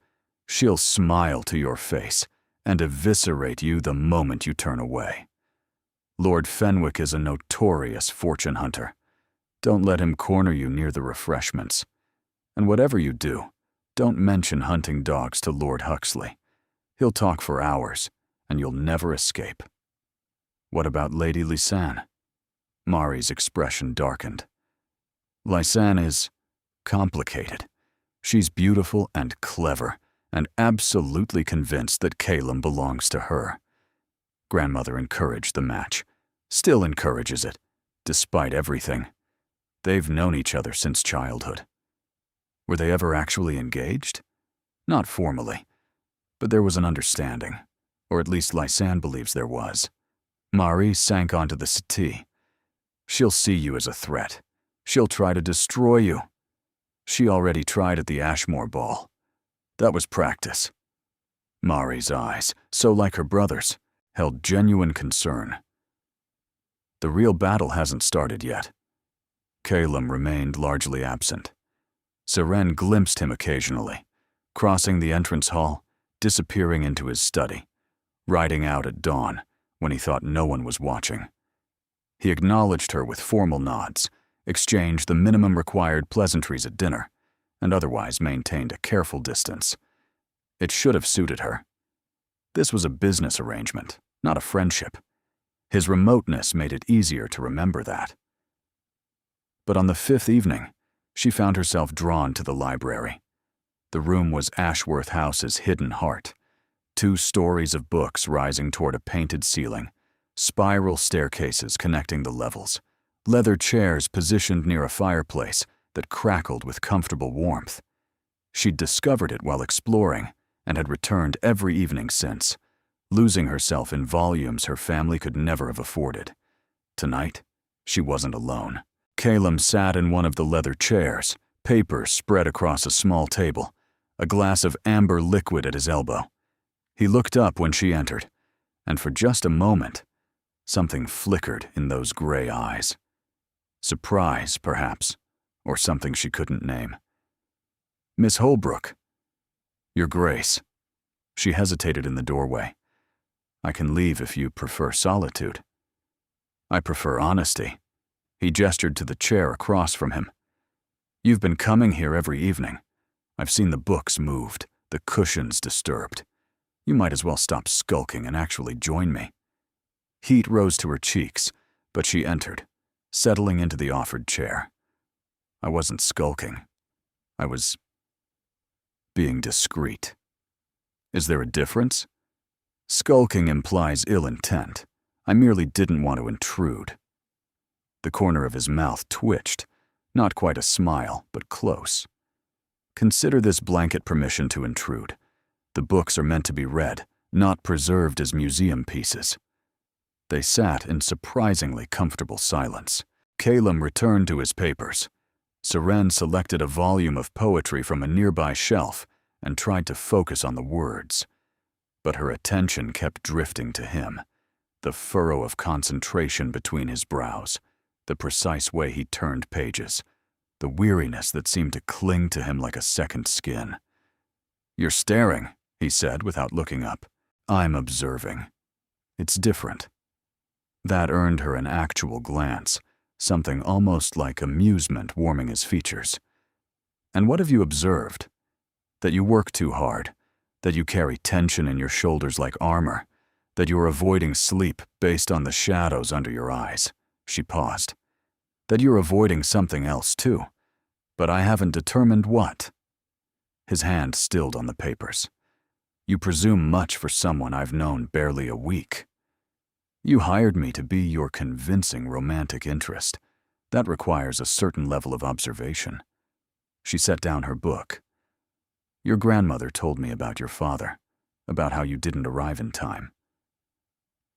[SPEAKER 1] She'll smile to your face and eviscerate you the moment you turn away. Lord Fenwick is a notorious fortune hunter. Don't let him corner you near the refreshments. And whatever you do, don't mention hunting dogs to Lord Huxley. He'll talk for hours, and you'll never escape. What about Lady Lysanne? Mari's expression darkened. Lysanne is complicated. She's beautiful and clever, and absolutely convinced that Calum belongs to her. Grandmother encouraged the match, still encourages it, despite everything. They've known each other since childhood. Were they ever actually engaged? Not formally, but there was an understanding, or at least Lysanne believes there was. Mari sank onto the settee. She'll see you as a threat. She'll try to destroy you. She already tried at the Ashmore ball. That was practice. Mari's eyes, so like her brother's, held genuine concern. The real battle hasn't started yet. Calum remained largely absent. Seren glimpsed him occasionally, crossing the entrance hall, disappearing into his study, riding out at dawn when he thought no one was watching. He acknowledged her with formal nods, exchanged the minimum required pleasantries at dinner, and otherwise maintained a careful distance. It should have suited her. This was a business arrangement, not a friendship. His remoteness made it easier to remember that. But on the fifth evening, she found herself drawn to the library. The room was Ashworth House's hidden heart. 2 stories of books rising toward a painted ceiling, spiral staircases connecting the levels, leather chairs positioned near a fireplace that crackled with comfortable warmth. She'd discovered it while exploring and had returned every evening since, losing herself in volumes her family could never have afforded. Tonight, she wasn't alone. Calum sat in one of the leather chairs, papers spread across a small table, a glass of amber liquid at his elbow. He looked up when she entered, and for just a moment, something flickered in those gray eyes. Surprise, perhaps, or something she couldn't name. Miss Holbrook. Your Grace. She hesitated in the doorway. I can leave if you prefer solitude. I prefer honesty. He gestured to the chair across from him. You've been coming here every evening. I've seen the books moved, the cushions disturbed. You might as well stop skulking and actually join me. Heat rose to her cheeks, but she entered, settling into the offered chair. I wasn't skulking. I was being discreet. Is there a difference? Skulking implies ill intent. I merely didn't want to intrude. The corner of his mouth twitched, not quite a smile, but close. Consider this blanket permission to intrude. The books are meant to be read, not preserved as museum pieces. They sat in surprisingly comfortable silence. Calum returned to his papers. Seren selected a volume of poetry from a nearby shelf and tried to focus on the words. But her attention kept drifting to him, the furrow of concentration between his brows, the precise way he turned pages, the weariness that seemed to cling to him like a second skin. You're staring, he said without looking up. I'm observing. It's different. That earned her an actual glance, something almost like amusement warming his features. And what have you observed? That you work too hard, that you carry tension in your shoulders like armor, that you're avoiding sleep based on the shadows under your eyes. She paused. That you're avoiding something else too, but I haven't determined what. His hand stilled on the papers. You presume much for someone I've known barely a week. You hired me to be your convincing romantic interest. That requires a certain level of observation. She set down her book. Your grandmother told me about your father, about how you didn't arrive in time.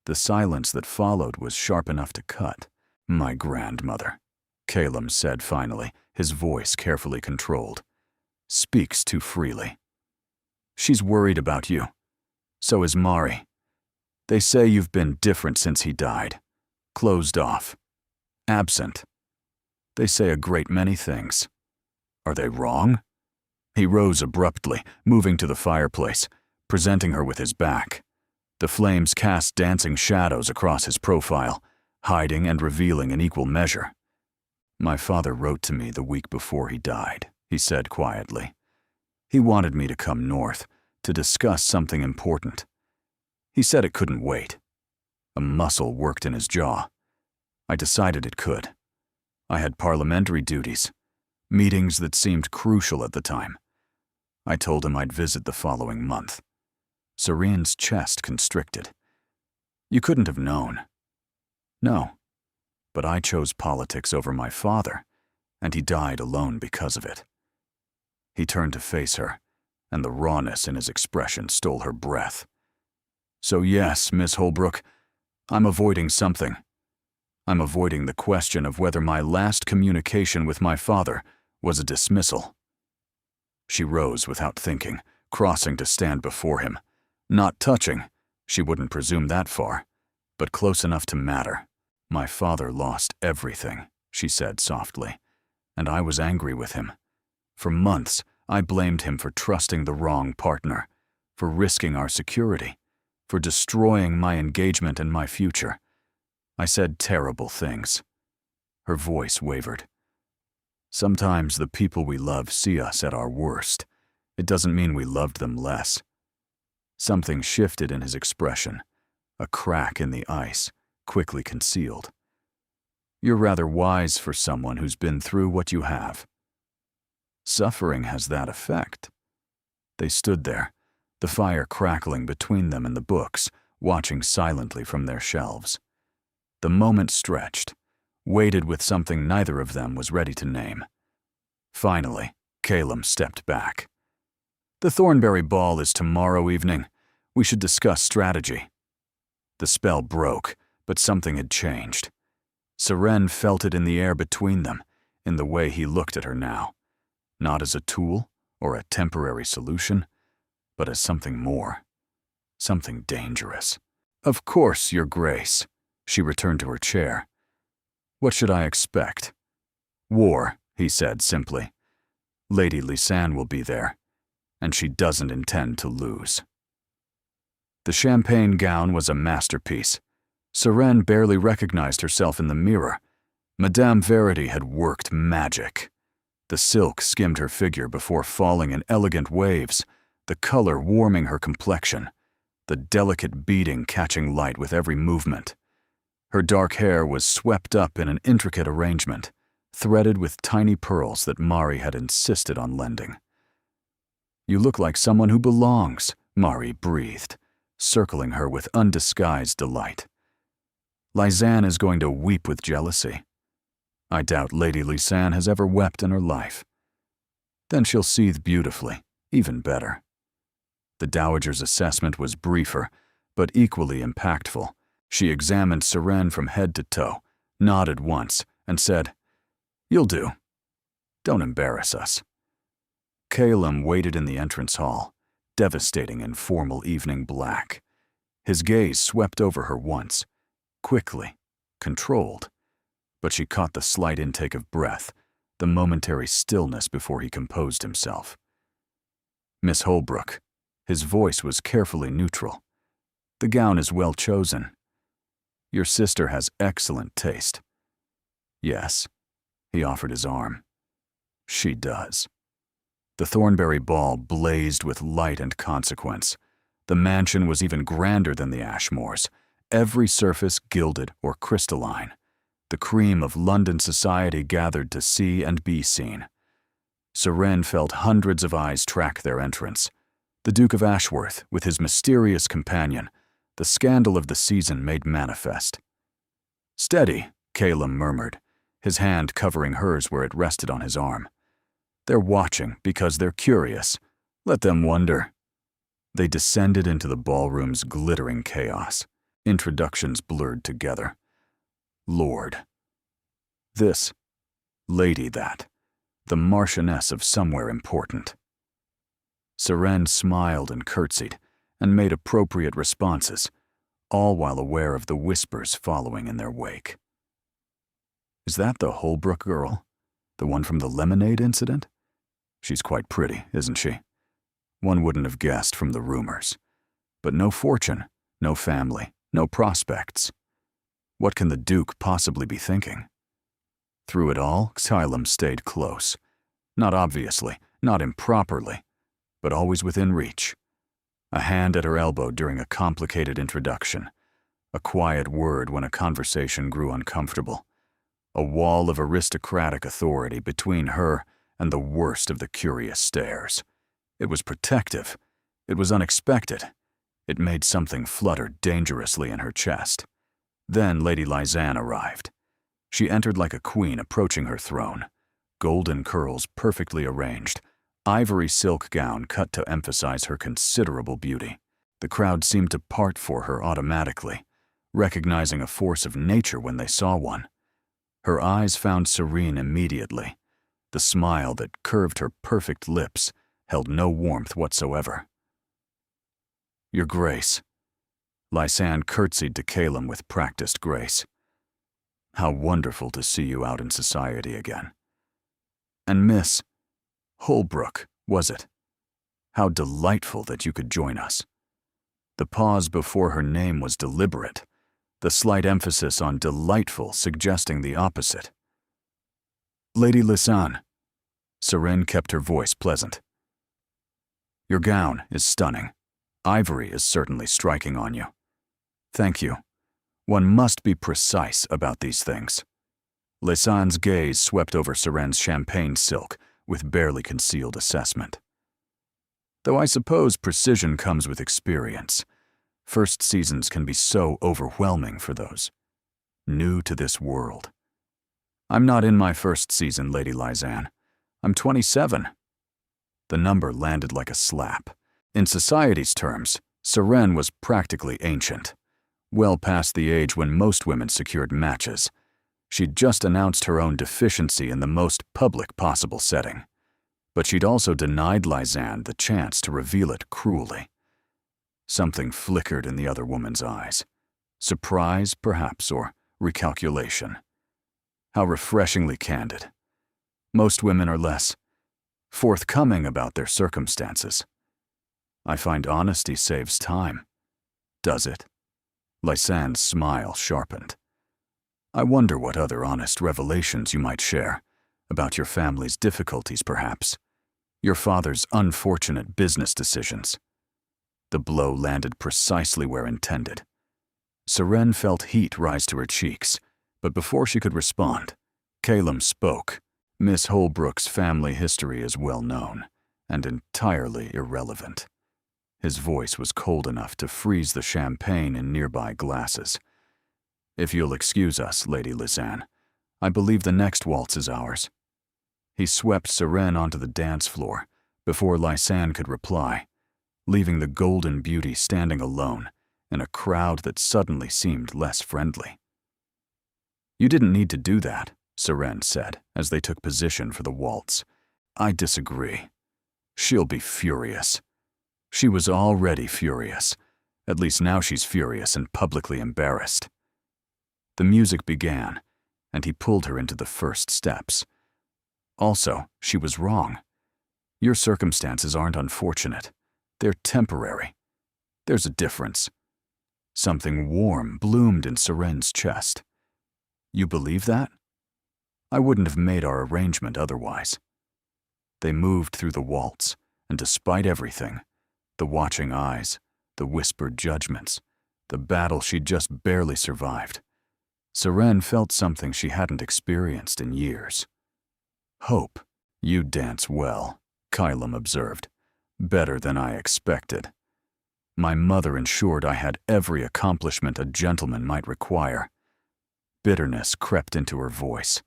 [SPEAKER 1] The silence that followed was sharp enough to cut. My grandmother, Calum said finally, his voice carefully controlled, speaks too freely. She's worried about you. So is Mari. They say you've been different since he died. Closed off. Absent. They say a great many things. Are they wrong?" He rose abruptly, moving to the fireplace, presenting her with his back. The flames cast dancing shadows across his profile, hiding and revealing in equal measure. "My father wrote to me the week before he died," he said quietly. "He wanted me to come north to discuss something important. He said it couldn't wait." A muscle worked in his jaw. I decided it could. I had parliamentary duties, meetings that seemed crucial at the time. I told him I'd visit the following month. Serene's chest constricted. "You couldn't have known." "No, but I chose politics over my father, and he died alone because of it." He turned to face her, and the rawness in his expression stole her breath. "So yes, Miss Holbrook, I'm avoiding something. I'm avoiding the question of whether my last communication with my father was a dismissal." She rose without thinking, crossing to stand before him. Not touching, she wouldn't presume that far, but close enough to matter. "My father lost everything," she said softly, "and I was angry with him. For months, I blamed him for trusting the wrong partner, for risking our security, for destroying my engagement and my future. I said terrible things." Her voice wavered. "Sometimes the people we love see us at our worst. It doesn't mean we loved them less." Something shifted in his expression, a crack in the ice, quickly concealed. "You're rather wise for someone who's been through what you have." "Suffering has that effect." They stood there, the fire crackling between them and the books, watching silently from their shelves. The moment stretched, weighted with something neither of them was ready to name. Finally, Calum stepped back. "The Thornberry Ball is tomorrow evening. We should discuss strategy." The spell broke, but something had changed. Seren felt it in the air between them, in the way he looked at her now. Not as a tool or a temporary solution, but as something more. Something dangerous. "Of course, Your Grace." She returned to her chair. "What should I expect?" "War," he said simply. "Lady Lisanne will be there, and she doesn't intend to lose." The champagne gown was a masterpiece. Seren barely recognized herself in the mirror. Madame Verity had worked magic. The silk skimmed her figure before falling in elegant waves, the color warming her complexion, the delicate beading catching light with every movement. Her dark hair was swept up in an intricate arrangement, threaded with tiny pearls that Mari had insisted on lending. "You look like someone who belongs," Mari breathed, circling her with undisguised delight. "Lisanne is going to weep with jealousy. I doubt Lady Lisanne has ever wept in her life. Then she'll seethe beautifully, even better." The Dowager's assessment was briefer, but equally impactful. She examined Seren from head to toe, nodded once, and said, "You'll do. Don't embarrass us." Calum waited in the entrance hall, devastating in formal evening black. His gaze swept over her once, quickly, controlled, but she caught the slight intake of breath, the momentary stillness before he composed himself. "Miss Holbrook," his voice was carefully neutral, "the gown is well chosen. Your sister has excellent taste." "Yes," he offered his arm. "She does." The Thornberry Ball blazed with light and consequence. The mansion was even grander than the Ashmores, every surface gilded or crystalline. The cream of London society gathered to see and be seen. Seren felt hundreds of eyes track their entrance. The Duke of Ashworth, with his mysterious companion, the scandal of the season made manifest. "Steady," Calum murmured, his hand covering hers where it rested on his arm. "They're watching because they're curious. Let them wonder." They descended into the ballroom's glittering chaos. Introductions blurred together. Lord. This. Lady that. The Marchioness of somewhere important. Seren smiled and curtsied, and made appropriate responses, all while aware of the whispers following in their wake. Is that the Holbrook girl? The one from the lemonade incident? She's quite pretty, isn't she? One wouldn't have guessed from the rumors. But no fortune, no family, no prospects. What can the Duke possibly be thinking? Through it all, Xylem stayed close. Not obviously, not improperly, but always within reach. A hand at her elbow during a complicated introduction. A quiet word when a conversation grew uncomfortable. A wall of aristocratic authority between her and the worst of the curious stares. It was protective. It was unexpected. It made something flutter dangerously in her chest. Then Lady Lysanne arrived. She entered like a queen approaching her throne. Golden curls perfectly arranged, ivory silk gown cut to emphasize her considerable beauty. The crowd seemed to part for her automatically, recognizing a force of nature when they saw one. Her eyes found Serene immediately. The smile that curved her perfect lips held no warmth whatsoever. Your Grace. Lysanne curtsied to Calum with practiced grace. How wonderful to see you out in society again. And Miss Holbrook, was it? How delightful that you could join us. The pause before her name was deliberate, the slight emphasis on delightful suggesting the opposite. Lady Lysanne. Seren kept her voice pleasant. Your gown is stunning. Ivory is certainly striking on you. Thank you. One must be precise about these things. Lysanne's gaze swept over Seren's champagne silk with barely concealed assessment. Though I suppose precision comes with experience, first seasons can be so overwhelming for those new to this world. I'm not in my first season, Lady Lysanne. I'm 27. The number landed like a slap. In society's terms, Seren was practically ancient, well past the age when most women secured matches. She'd just announced her own deficiency in the most public possible setting. But she'd also denied Lysanne the chance to reveal it cruelly. Something flickered in the other woman's eyes. Surprise, perhaps, or recalculation. How refreshingly candid. Most women are less forthcoming about their circumstances. I find honesty saves time. Does it? Lysanne's smile sharpened. I wonder what other honest revelations you might share, about your family's difficulties perhaps, your father's unfortunate business decisions. The blow landed precisely where intended. Seren felt heat rise to her cheeks, but before she could respond, Calum spoke. Miss Holbrook's family history is well known, and entirely irrelevant. His voice was cold enough to freeze the champagne in nearby glasses. If you'll excuse us, Lady Lysanne, I believe the next waltz is ours. He swept Seren onto the dance floor before Lysanne could reply, leaving the golden beauty standing alone in a crowd that suddenly seemed less friendly. You didn't need to do that, Seren said as they took position for the waltz. I disagree. She'll be furious. She was already furious. At least now she's furious and publicly embarrassed. The music began, and he pulled her into the first steps. Also, she was wrong. Your circumstances aren't unfortunate. They're temporary. There's a difference. Something warm bloomed in Seren's chest. You believe that? I wouldn't have made our arrangement otherwise. They moved through the waltz, and despite everything, the watching eyes, the whispered judgments, the battle she'd just barely survived, Seren felt something she hadn't experienced in years. Hope. You dance well, Calum observed. Better than I expected. My mother ensured I had every accomplishment a gentleman might require. Bitterness crept into her voice.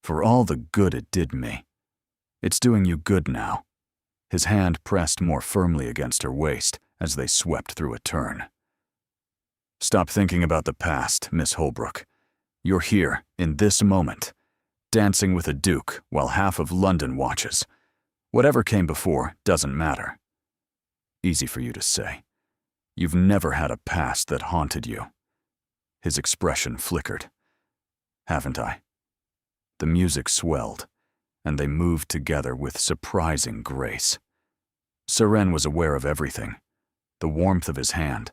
[SPEAKER 1] For all the good it did me. It's doing you good now. His hand pressed more firmly against her waist as they swept through a turn. Stop thinking about the past, Miss Holbrook. You're here, in this moment, dancing with a duke while half of London watches. Whatever came before doesn't matter. Easy for you to say. You've never had a past that haunted you. His expression flickered. Haven't I? The music swelled, and they moved together with surprising grace. Seren was aware of everything. The warmth of his hand,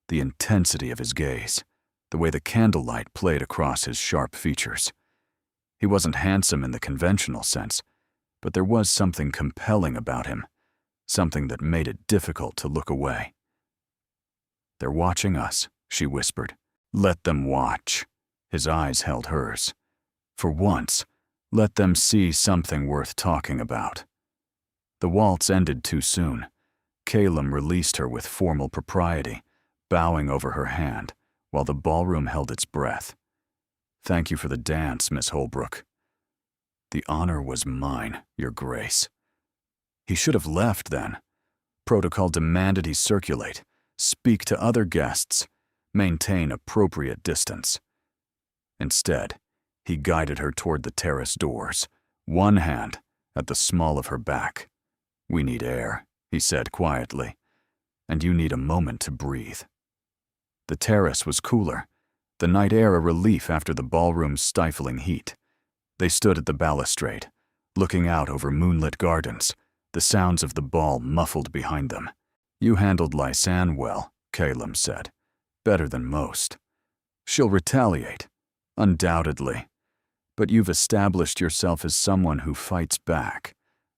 [SPEAKER 1] the intensity of his gaze, the way the candlelight played across his sharp features. He wasn't handsome in the conventional sense, but there was something compelling about him, something that made it difficult to look away. "They're watching us," she whispered. "Let them watch." His eyes held hers. For once, let them see something worth talking about. The waltz ended too soon. Calum released her with formal propriety, bowing over her hand, while the ballroom held its breath. "Thank you for the dance, Miss Holbrook." "The honor was mine, Your Grace." He should have left then. Protocol demanded he circulate, speak to other guests, maintain appropriate distance. Instead, he guided her toward the terrace doors, one hand at the small of her back. "We need air," he said quietly, "and you need a moment to breathe." The terrace was cooler, the night air a relief after the ballroom's stifling heat. They stood at the balustrade, looking out over moonlit gardens, the sounds of the ball muffled behind them. "You handled Lysanne well," Calum said. "Better than most. She'll retaliate, undoubtedly. But you've established yourself as someone who fights back.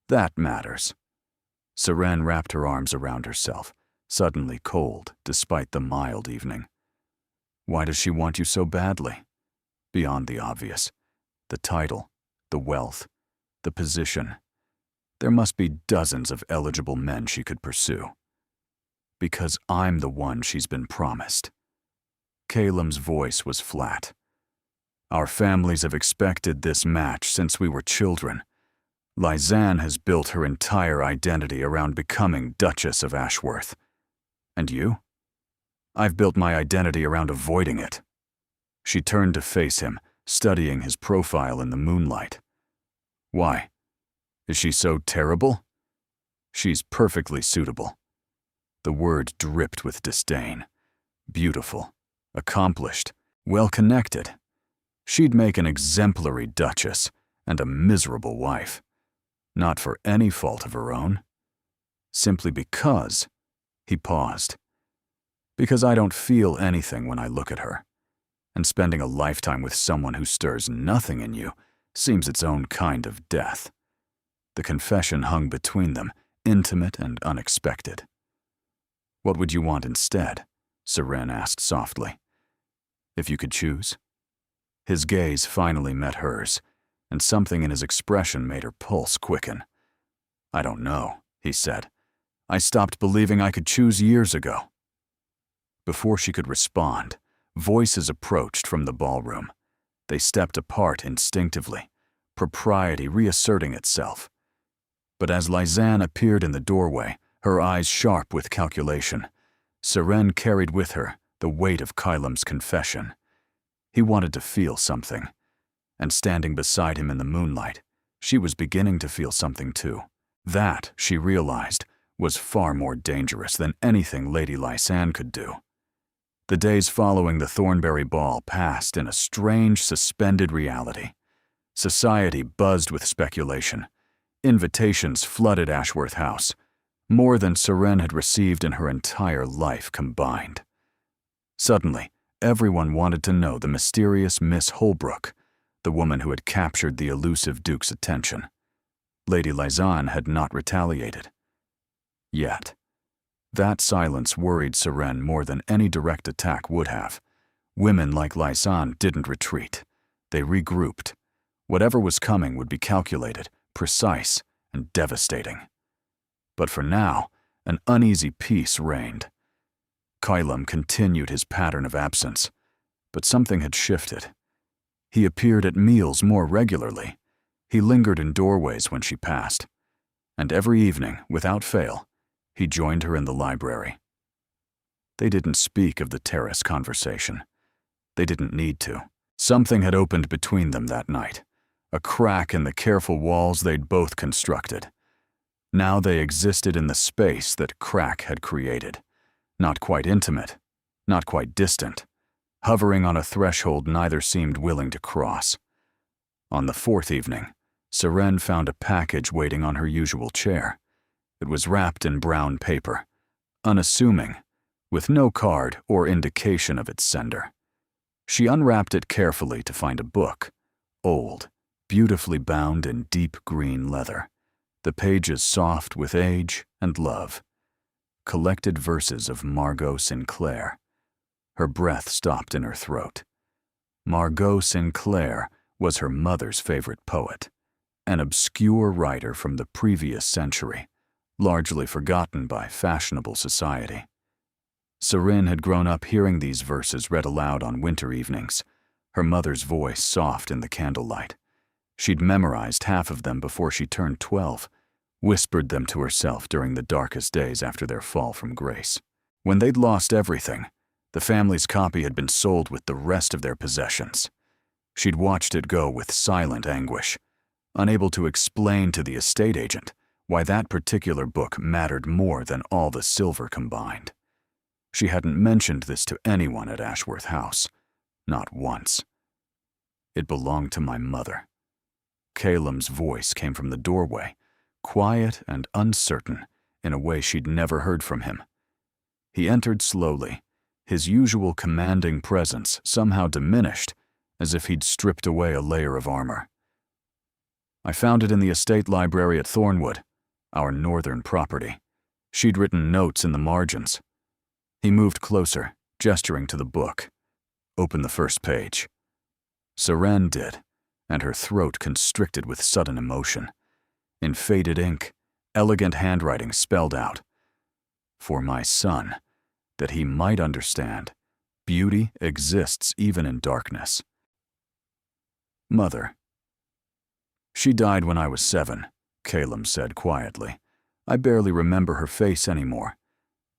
[SPEAKER 1] That matters." Seren wrapped her arms around herself, suddenly cold despite the mild evening. "Why does she want you so badly?" "Beyond the obvious. The title, the wealth, the position. There must be dozens of eligible men she could pursue." "Because I'm the one she's been promised." Calum's voice was flat. "Our families have expected this match since we were children. Lysanne has built her entire identity around becoming Duchess of Ashworth. And you? I've built my identity around avoiding it." She turned to face him, studying his profile in the moonlight. "Why? Is she so terrible?" "She's perfectly suitable." The word dripped with disdain. Beautiful, accomplished, well-connected. She'd make an exemplary duchess and a miserable wife. Not for any fault of her own. Simply because, he paused. "Because I don't feel anything when I look at her. And spending a lifetime with someone who stirs nothing in you seems its own kind of death." The confession hung between them, intimate and unexpected. "What would you want instead?" Seren asked softly. "If you could choose?" His gaze finally met hers, and something in his expression made her pulse quicken. "I don't know," he said. "I stopped believing I could choose years ago." Before she could respond, voices approached from the ballroom. They stepped apart instinctively, propriety reasserting itself. But as Lysanne appeared in the doorway, her eyes sharp with calculation, Seren carried with her the weight of Calum's confession. He wanted to feel something, and standing beside him in the moonlight, she was beginning to feel something too. That, she realized, was far more dangerous than anything Lady Lysanne could do. The days following the Thornbury Ball passed in a strange, suspended reality. Society buzzed with speculation. Invitations flooded Ashworth House, more than Seren had received in her entire life combined. Suddenly, everyone wanted to know the mysterious Miss Holbrook, the woman who had captured the elusive Duke's attention. Lady Lysanne had not retaliated. Yet. That silence worried Seren more than any direct attack would have. Women like Lysanne didn't retreat. They regrouped. Whatever was coming would be calculated, precise, and devastating. But for now, an uneasy peace reigned. Calum continued his pattern of absence, but something had shifted. He appeared at meals more regularly. He lingered in doorways when she passed. And every evening, without fail, he joined her in the library. They didn't speak of the terrace conversation. They didn't need to. Something had opened between them that night, a crack in the careful walls they'd both constructed. Now they existed in the space that crack had created. Not quite intimate, not quite distant, hovering on a threshold neither seemed willing to cross. On the fourth evening, Seren found a package waiting on her usual chair. It was wrapped in brown paper, unassuming, with no card or indication of its sender. She unwrapped it carefully to find a book, old, beautifully bound in deep green leather, the pages soft with age and love. Collected verses of Margot Sinclair. Her breath stopped in her throat. Margot Sinclair was her mother's favorite poet, an obscure writer from the previous century, largely forgotten by fashionable society. Seren had grown up hearing these verses read aloud on winter evenings, her mother's voice soft in the candlelight. She'd memorized half of them before she turned 12, whispered them to herself during the darkest days after their fall from grace. When they'd lost everything, the family's copy had been sold with the rest of their possessions. She'd watched it go with silent anguish, unable to explain to the estate agent why that particular book mattered more than all the silver combined. She hadn't mentioned this to anyone at Ashworth House, not once. It belonged to my mother. Calum's voice came from the doorway, quiet and uncertain in a way she'd never heard from him. He entered slowly, his usual commanding presence somehow diminished, as if he'd stripped away a layer of armor. I found it in the estate library at Thornwood, our northern property. She'd written notes in the margins. He moved closer, gesturing to the book. Open the first page. Seren did, and her throat constricted with sudden emotion. In faded ink, elegant handwriting spelled out, "For my son, that he might understand, beauty exists even in darkness." Mother. She died when I was 7, Calum said quietly. I barely remember her face anymore.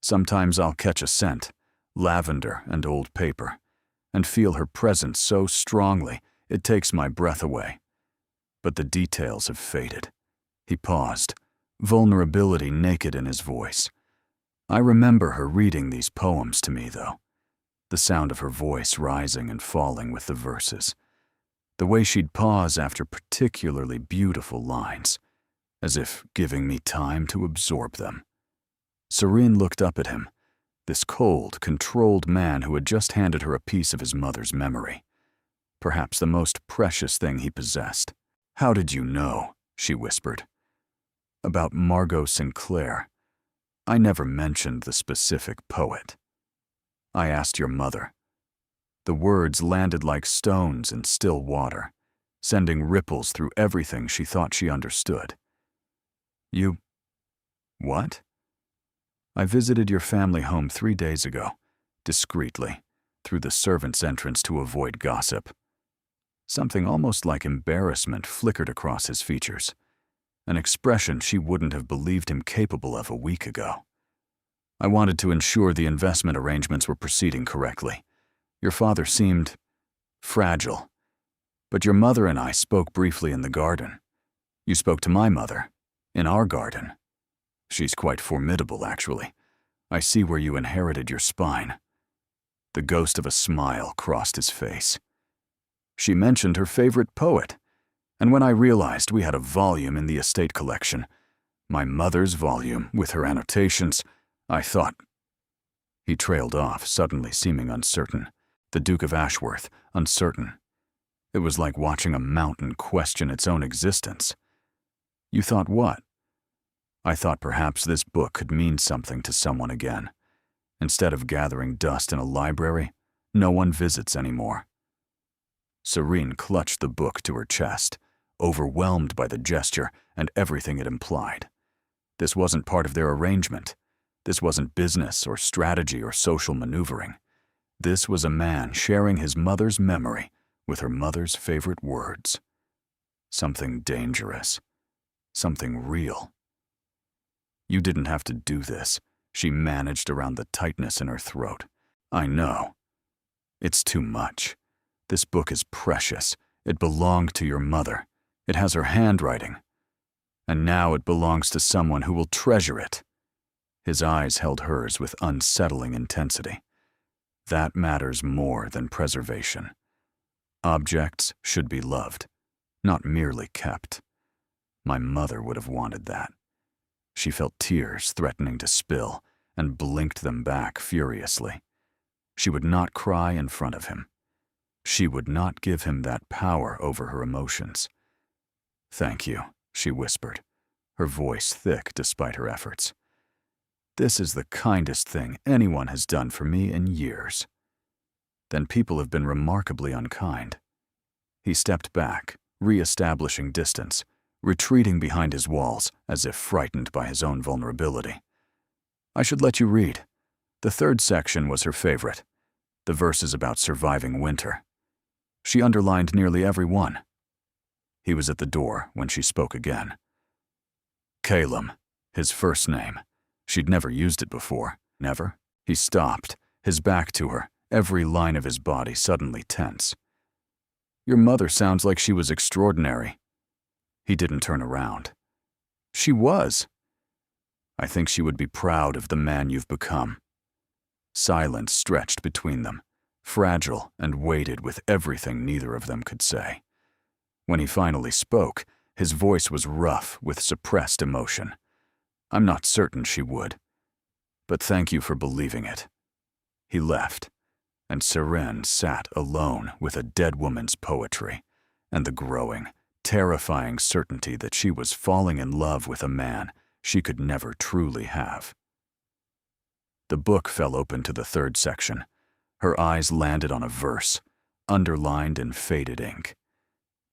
[SPEAKER 1] Sometimes I'll catch a scent, lavender and old paper, and feel her presence so strongly it takes my breath away. But the details have faded. He paused, vulnerability naked in his voice. I remember her reading these poems to me, though. The sound of her voice rising and falling with the verses. The way she'd pause after particularly beautiful lines, as if giving me time to absorb them. Seren looked up at him, this cold, controlled man who had just handed her a piece of his mother's memory. Perhaps the most precious thing he possessed. "How did you know?" she whispered. "About Margot Sinclair. I never mentioned the specific poet. I asked your mother." The words landed like stones in still water, sending ripples through everything she thought she understood. "You... what?" "I visited your family home 3 days ago, discreetly, through the servants' entrance to avoid gossip." Something almost like embarrassment flickered across his features, an expression she wouldn't have believed him capable of a week ago. "I wanted to ensure the investment arrangements were proceeding correctly. Your father seemed fragile, but your mother and I spoke briefly in the garden. You spoke to my mother, in our garden. She's quite formidable, actually. I see where you inherited your spine." The ghost of a smile crossed his face. "She mentioned her favorite poet, and when I realized we had a volume in the estate collection, my mother's volume with her annotations, I thought..." He trailed off, suddenly seeming uncertain. The Duke of Ashworth, uncertain. It was like watching a mountain question its own existence. "You thought what?" "I thought perhaps this book could mean something to someone again. Instead of gathering dust in a library, no one visits anymore." Seren clutched the book to her chest, overwhelmed by the gesture and everything it implied. This wasn't part of their arrangement. This wasn't business or strategy or social maneuvering. This was a man sharing his mother's memory with her mother's favorite words. Something dangerous. Something real. "You didn't have to do this," she managed around the tightness in her throat. "I know. It's too much. This book is precious. It belonged to your mother. It has her handwriting. and now it belongs to someone who will treasure it. His eyes held hers with unsettling intensity. That matters more than preservation. Objects should be loved, not merely kept. My mother would have wanted that. She felt tears threatening to spill and blinked them back furiously. She would not cry in front of him. She would not give him that power over her emotions. "Thank you," she whispered, her voice thick despite her efforts. "This is the kindest thing anyone has done for me in years." Then people have been remarkably unkind. He stepped back, re-establishing distance, retreating behind his walls as if frightened by his own vulnerability. "I should let you read." The third section was her favorite, the verses about surviving winter. She underlined nearly every one. He was at the door when she spoke again. Calum, his first name. She'd never used it before. Never? He stopped, his back to her, every line of his body suddenly tense. "Your mother sounds like she was extraordinary." He didn't turn around. "She was." "I think she would be proud of the man you've become." Silence stretched between them, fragile and weighted with everything neither of them could say. When he finally spoke, his voice was rough with suppressed emotion. "I'm not certain she would. But thank you for believing it." He left, and Seren sat alone with a dead woman's poetry and the growing, terrifying certainty that she was falling in love with a man she could never truly have. The book fell open to the third section. Her eyes landed on a verse, underlined in faded ink.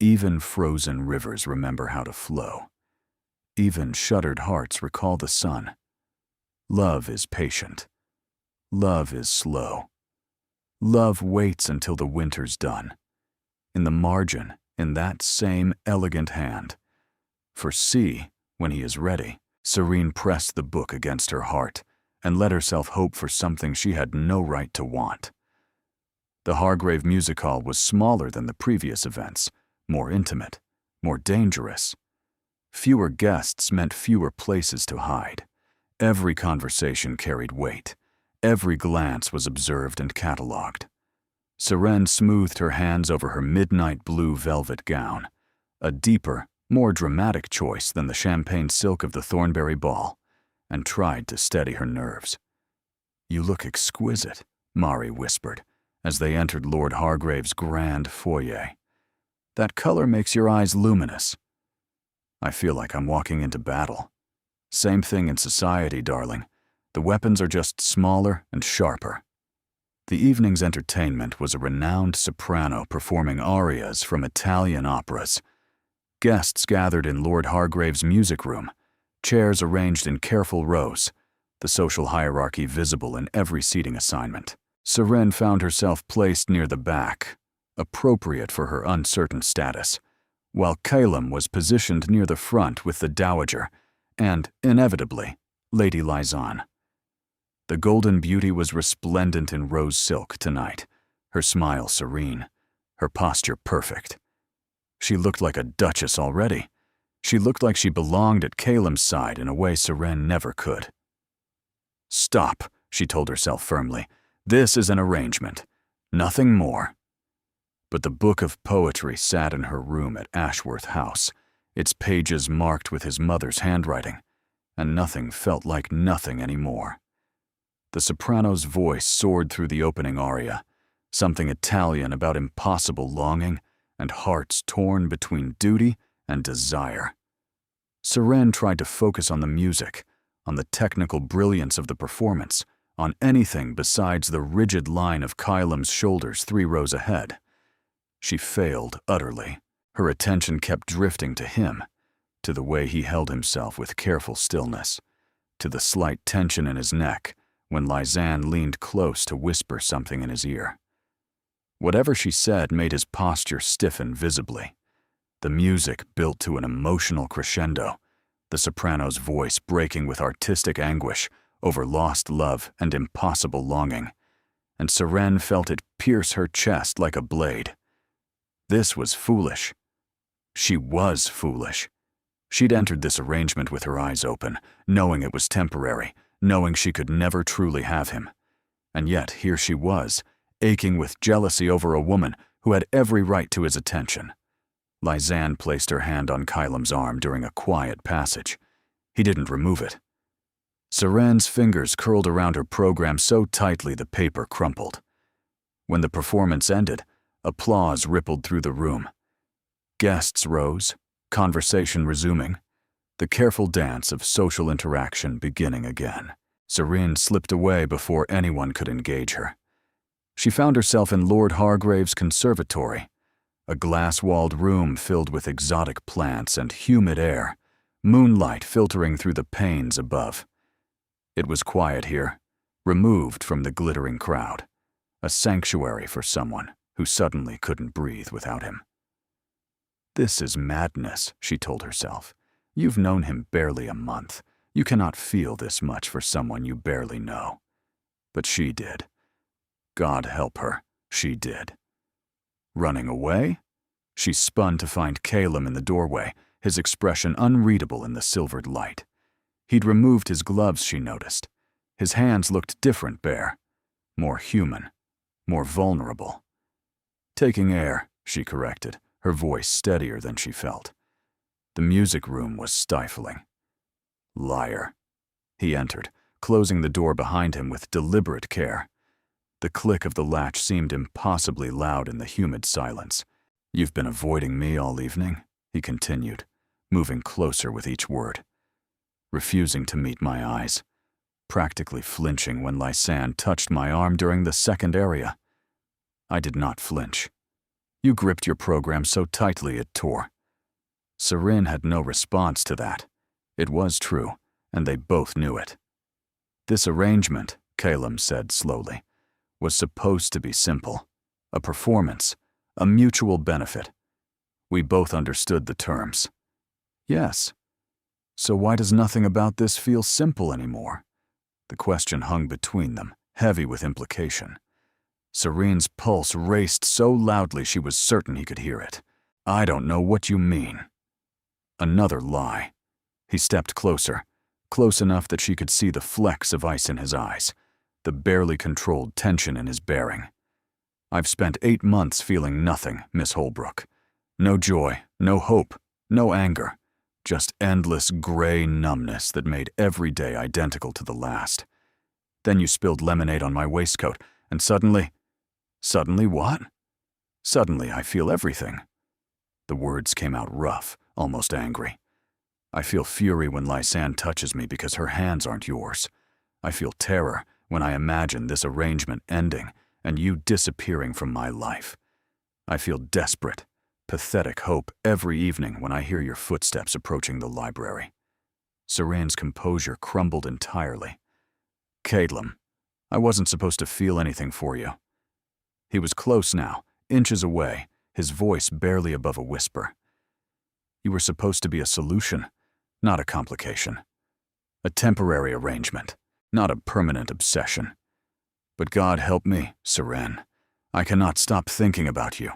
[SPEAKER 1] "Even frozen rivers remember how to flow. Even shuttered hearts recall the sun. Love is patient. Love is slow. Love waits until the winter's done." In the margin, in that same elegant hand. "For see, when he is ready." Serene pressed the book against her heart and let herself hope for something she had no right to want. The Hargrave Music Hall was smaller than the previous events, more intimate, more dangerous. Fewer guests meant fewer places to hide. Every conversation carried weight. Every glance was observed and catalogued. Seren smoothed her hands over her midnight blue velvet gown, a deeper, more dramatic choice than the champagne silk of the Thornbury ball, and tried to steady her nerves. "You look exquisite," Mari whispered, as they entered Lord Hargrave's grand foyer. "That color makes your eyes luminous." "I feel like I'm walking into battle." "Same thing in society, darling. The weapons are just smaller and sharper." The evening's entertainment was a renowned soprano performing arias from Italian operas. Guests gathered in Lord Hargrave's music room, chairs arranged in careful rows, the social hierarchy visible in every seating assignment. Seren found herself placed near the back, appropriate for her uncertain status, while Calum was positioned near the front with the Dowager and, inevitably, Lady Lyzan. The golden beauty was resplendent in rose silk tonight, her smile serene, her posture perfect. She looked like a duchess already. She looked like she belonged at Calum's side in a way Seren never could. "Stop," she told herself firmly. "This is an arrangement. Nothing more." But the book of poetry sat in her room at Ashworth House, its pages marked with his mother's handwriting, and nothing felt like nothing anymore. The soprano's voice soared through the opening aria, something Italian about impossible longing and hearts torn between duty and desire. Seren tried to focus on the music, on the technical brilliance of the performance, on anything besides the rigid line of Calum's shoulders 3 rows ahead. She failed utterly. Her attention kept drifting to him, to the way he held himself with careful stillness, to the slight tension in his neck when Lyzan leaned close to whisper something in his ear. Whatever she said made his posture stiffen visibly. The music built to an emotional crescendo, the soprano's voice breaking with artistic anguish over lost love and impossible longing, and Seren felt it pierce her chest like a blade. This was foolish. She was foolish. She'd entered this arrangement with her eyes open, knowing it was temporary, knowing she could never truly have him. And yet here she was, aching with jealousy over a woman who had every right to his attention. Lysanne placed her hand on Kylem's arm during a quiet passage. He didn't remove it. Serenne's fingers curled around her program so tightly the paper crumpled. When the performance ended, applause rippled through the room. Guests rose, conversation resuming, the careful dance of social interaction beginning again. Serene slipped away before anyone could engage her. She found herself in Lord Hargrave's conservatory, a glass-walled room filled with exotic plants and humid air, moonlight filtering through the panes above. It was quiet here, removed from the glittering crowd, a sanctuary for someone who suddenly couldn't breathe without him. "This is madness," she told herself. "You've known him barely a month. You cannot feel this much for someone you barely know." But she did. God help her, she did. Running away? She spun to find Kylem in the doorway, his expression unreadable in the silvered light. He'd removed his gloves, she noticed. His hands looked different bare, more human, more vulnerable. "Taking air," she corrected, her voice steadier than she felt. The music room was stifling. Liar. He entered, closing the door behind him with deliberate care. The click of the latch seemed impossibly loud in the humid silence. "You've been avoiding me all evening," he continued, moving closer with each word. Refusing to meet my eyes, practically flinching when Lysanne touched my arm during the second area. I did not flinch. You gripped your program so tightly it tore. Serene had no response to that. It was true, and they both knew it. "This arrangement," Kylem said slowly, "was supposed to be simple. A performance, a mutual benefit. We both understood the terms." "Yes. So why does nothing about this feel simple anymore?" The question hung between them, heavy with implication. Serene's pulse raced so loudly she was certain he could hear it. "I don't know what you mean." Another lie. He stepped closer, close enough that she could see the flecks of ice in his eyes, the barely controlled tension in his bearing. "I've spent 8 months feeling nothing, Miss Holbrook. No joy, no hope, no anger. Just endless gray numbness that made every day identical to the last. Then you spilled lemonade on my waistcoat, and suddenly—" "Suddenly what?" "Suddenly I feel everything." The words came out rough, almost angry. "I feel fury when Lysanne touches me because her hands aren't yours. I feel terror when I imagine this arrangement ending and you disappearing from my life. I feel desperate, pathetic hope every evening when I hear your footsteps approaching the library." Serene's composure crumbled entirely. "Kylem, I wasn't supposed to feel anything for you." He was close now, inches away, his voice barely above a whisper. "You were supposed to be a solution, not a complication. A temporary arrangement, not a permanent obsession. But God help me, Serene. I cannot stop thinking about you."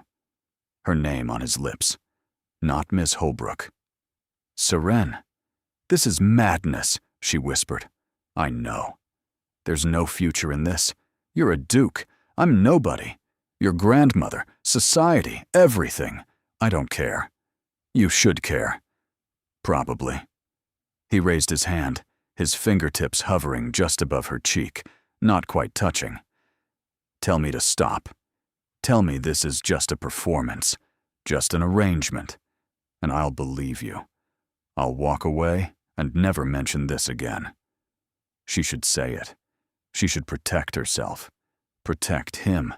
[SPEAKER 1] Her name on his lips. Not Miss Holbrook. "Serene, this is madness," she whispered. "I know. There's no future in this. You're a duke. I'm nobody. Your grandmother, society, everything. I don't care. You should care. Probably." He raised his hand, his fingertips hovering just above her cheek, not quite touching. "Tell me to stop. Tell me this is just a performance, just an arrangement, and I'll believe you. I'll walk away and never mention this again." She should say it. She should protect herself, protect him,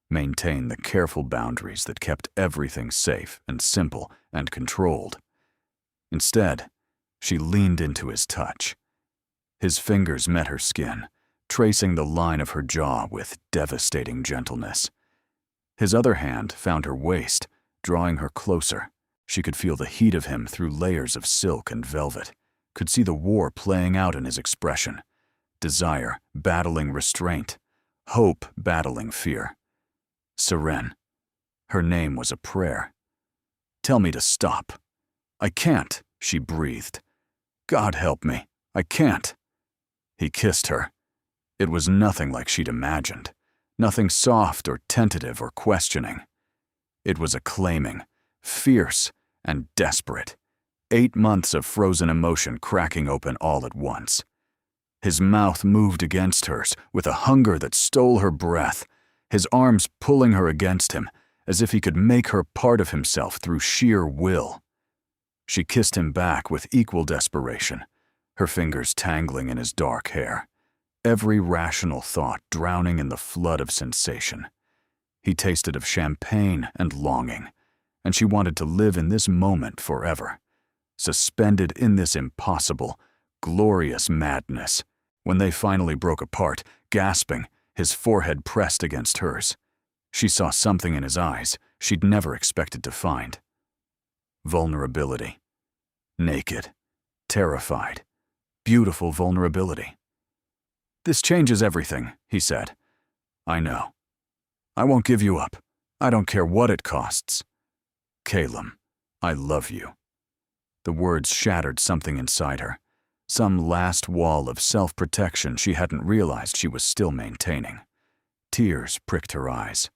[SPEAKER 1] maintain the careful boundaries that kept everything safe and simple and controlled. Instead, she leaned into his touch. His fingers met her skin, tracing the line of her jaw with devastating gentleness. His other hand found her waist, drawing her closer. She could feel the heat of him through layers of silk and velvet, could see the war playing out in his expression. Desire battling restraint, hope battling fear. Serene. Her name was a prayer. "Tell me to stop. I can't. She breathed. God help me. I can't. He kissed her. It was nothing like she'd imagined. Nothing soft or tentative or questioning. It was acclaiming, fierce, and desperate. 8 months of frozen emotion cracking open all at once. His mouth moved against hers with a hunger that stole her breath, his arms pulling her against him, as if he could make her part of himself through sheer will. She kissed him back with equal desperation, her fingers tangling in his dark hair, every rational thought drowning in the flood of sensation. He tasted of champagne and longing, and she wanted to live in this moment forever, suspended in this impossible, glorious madness. When they finally broke apart, gasping, his forehead pressed against hers, she saw something in his eyes she'd never expected to find. Vulnerability. Naked, terrified, beautiful vulnerability. This changes everything, he said. I know. I won't give you up. I don't care what it costs. Calum, I love you. The words shattered something inside her, some last wall of self-protection she hadn't realized she was still maintaining. Tears pricked her eyes.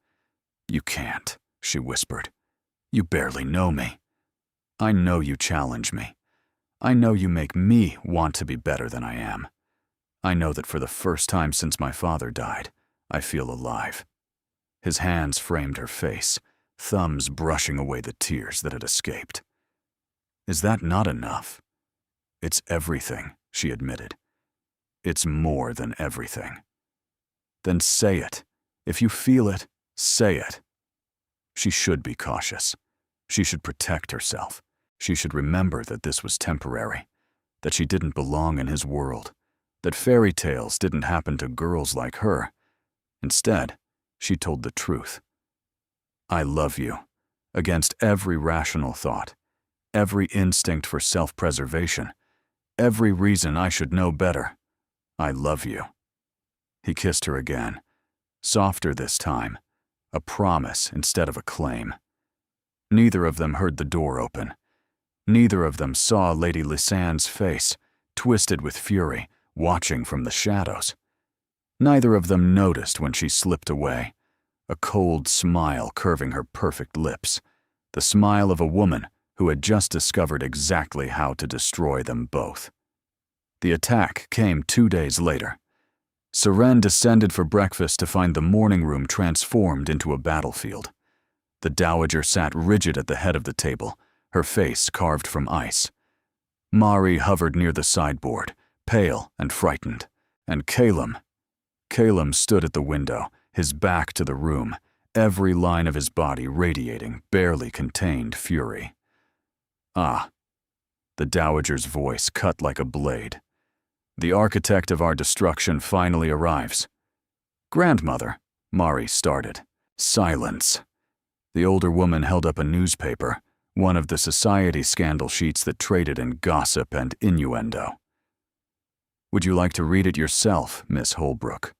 [SPEAKER 1] You can't, she whispered. You barely know me. I know you challenge me. I know you make me want to be better than I am. I know that for the first time since my father died, I feel alive. His hands framed her face, thumbs brushing away the tears that had escaped. Is that not enough? It's everything, she admitted. It's more than everything. Then say it. If you feel it, say it. She should be cautious. She should protect herself. She should remember that this was temporary, that she didn't belong in his world, that fairy tales didn't happen to girls like her. Instead, she told the truth. I love you, against every rational thought, every instinct for self-preservation, every reason I should know better. I love you. He kissed her again, softer this time, a promise instead of a claim. Neither of them heard the door open. Neither of them saw Lady Lysanne's face, twisted with fury, watching from the shadows. Neither of them noticed when she slipped away, a cold smile curving her perfect lips, the smile of a woman who had just discovered exactly how to destroy them both. The attack came 2 days later. Seren descended for breakfast to find the morning room transformed into a battlefield. The dowager sat rigid at the head of the table, her face carved from ice. Mari hovered near the sideboard, pale and frightened, and Calum stood at the window, his back to the room, every line of his body radiating barely contained fury. Ah, the dowager's voice cut like a blade. The architect of our destruction finally arrives. Grandmother, Mari started. Silence. The older woman held up a newspaper, one of the society scandal sheets that traded in gossip and innuendo. Would you like to read it yourself, Miss Holbrook,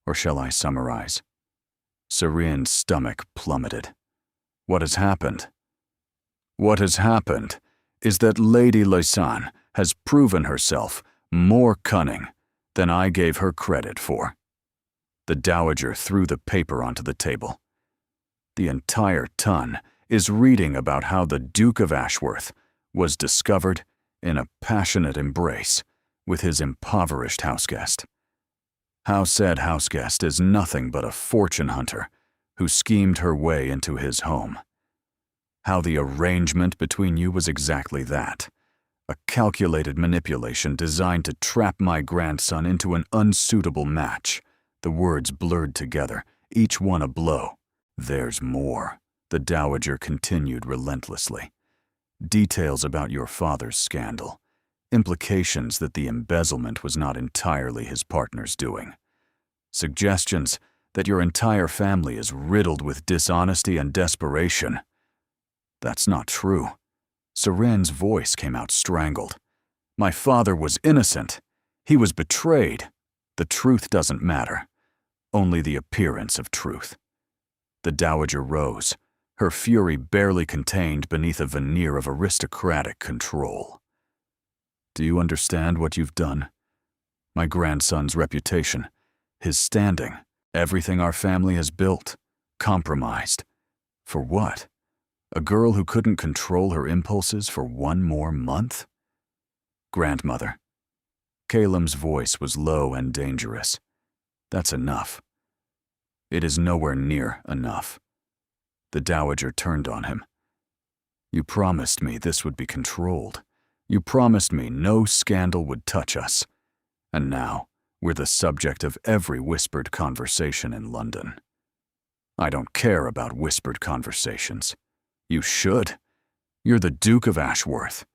[SPEAKER 1] or shall I summarize? Serene's stomach plummeted. What has happened? What has happened is that Lady Lysanne has proven herself more cunning than I gave her credit for. The dowager threw the paper onto the table. The entire ton is reading about how the Duke of Ashworth was discovered in a passionate embrace with his impoverished houseguest. How said houseguest is nothing but a fortune hunter who schemed her way into his home. How the arrangement between you was exactly that, a calculated manipulation designed to trap my grandson into an unsuitable match. The words blurred together, each one a blow. There's more, the dowager continued relentlessly. Details about your father's scandal, implications that the embezzlement was not entirely his partner's doing, suggestions that your entire family is riddled with dishonesty and desperation. That's not true. Serene's voice came out strangled. My father was innocent. He was betrayed. The truth doesn't matter, only the appearance of truth. The dowager rose, her fury barely contained beneath a veneer of aristocratic control. Do you understand what you've done? My grandson's reputation, his standing, everything our family has built, compromised. For what? A girl who couldn't control her impulses for one more month? Grandmother. Caleb's voice was low and dangerous. That's enough. It is nowhere near enough. The Dowager turned on him. You promised me this would be controlled. You promised me no scandal would touch us. And now, we're the subject of every whispered conversation in London. I don't care about whispered conversations. You should. You're the Duke of Ashworth.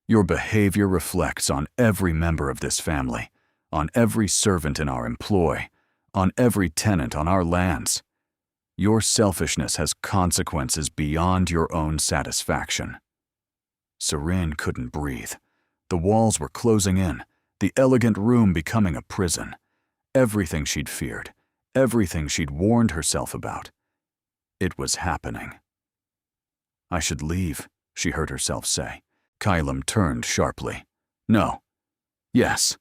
[SPEAKER 1] Your behavior reflects on every member of this family, on every servant in our employ, on every tenant on our lands. Your selfishness has consequences beyond your own satisfaction. Serene couldn't breathe. The walls were closing in, the elegant room becoming a prison. Everything she'd feared, everything she'd warned herself about. It was happening. I should leave, she heard herself say. Caleb turned sharply. No. Yes.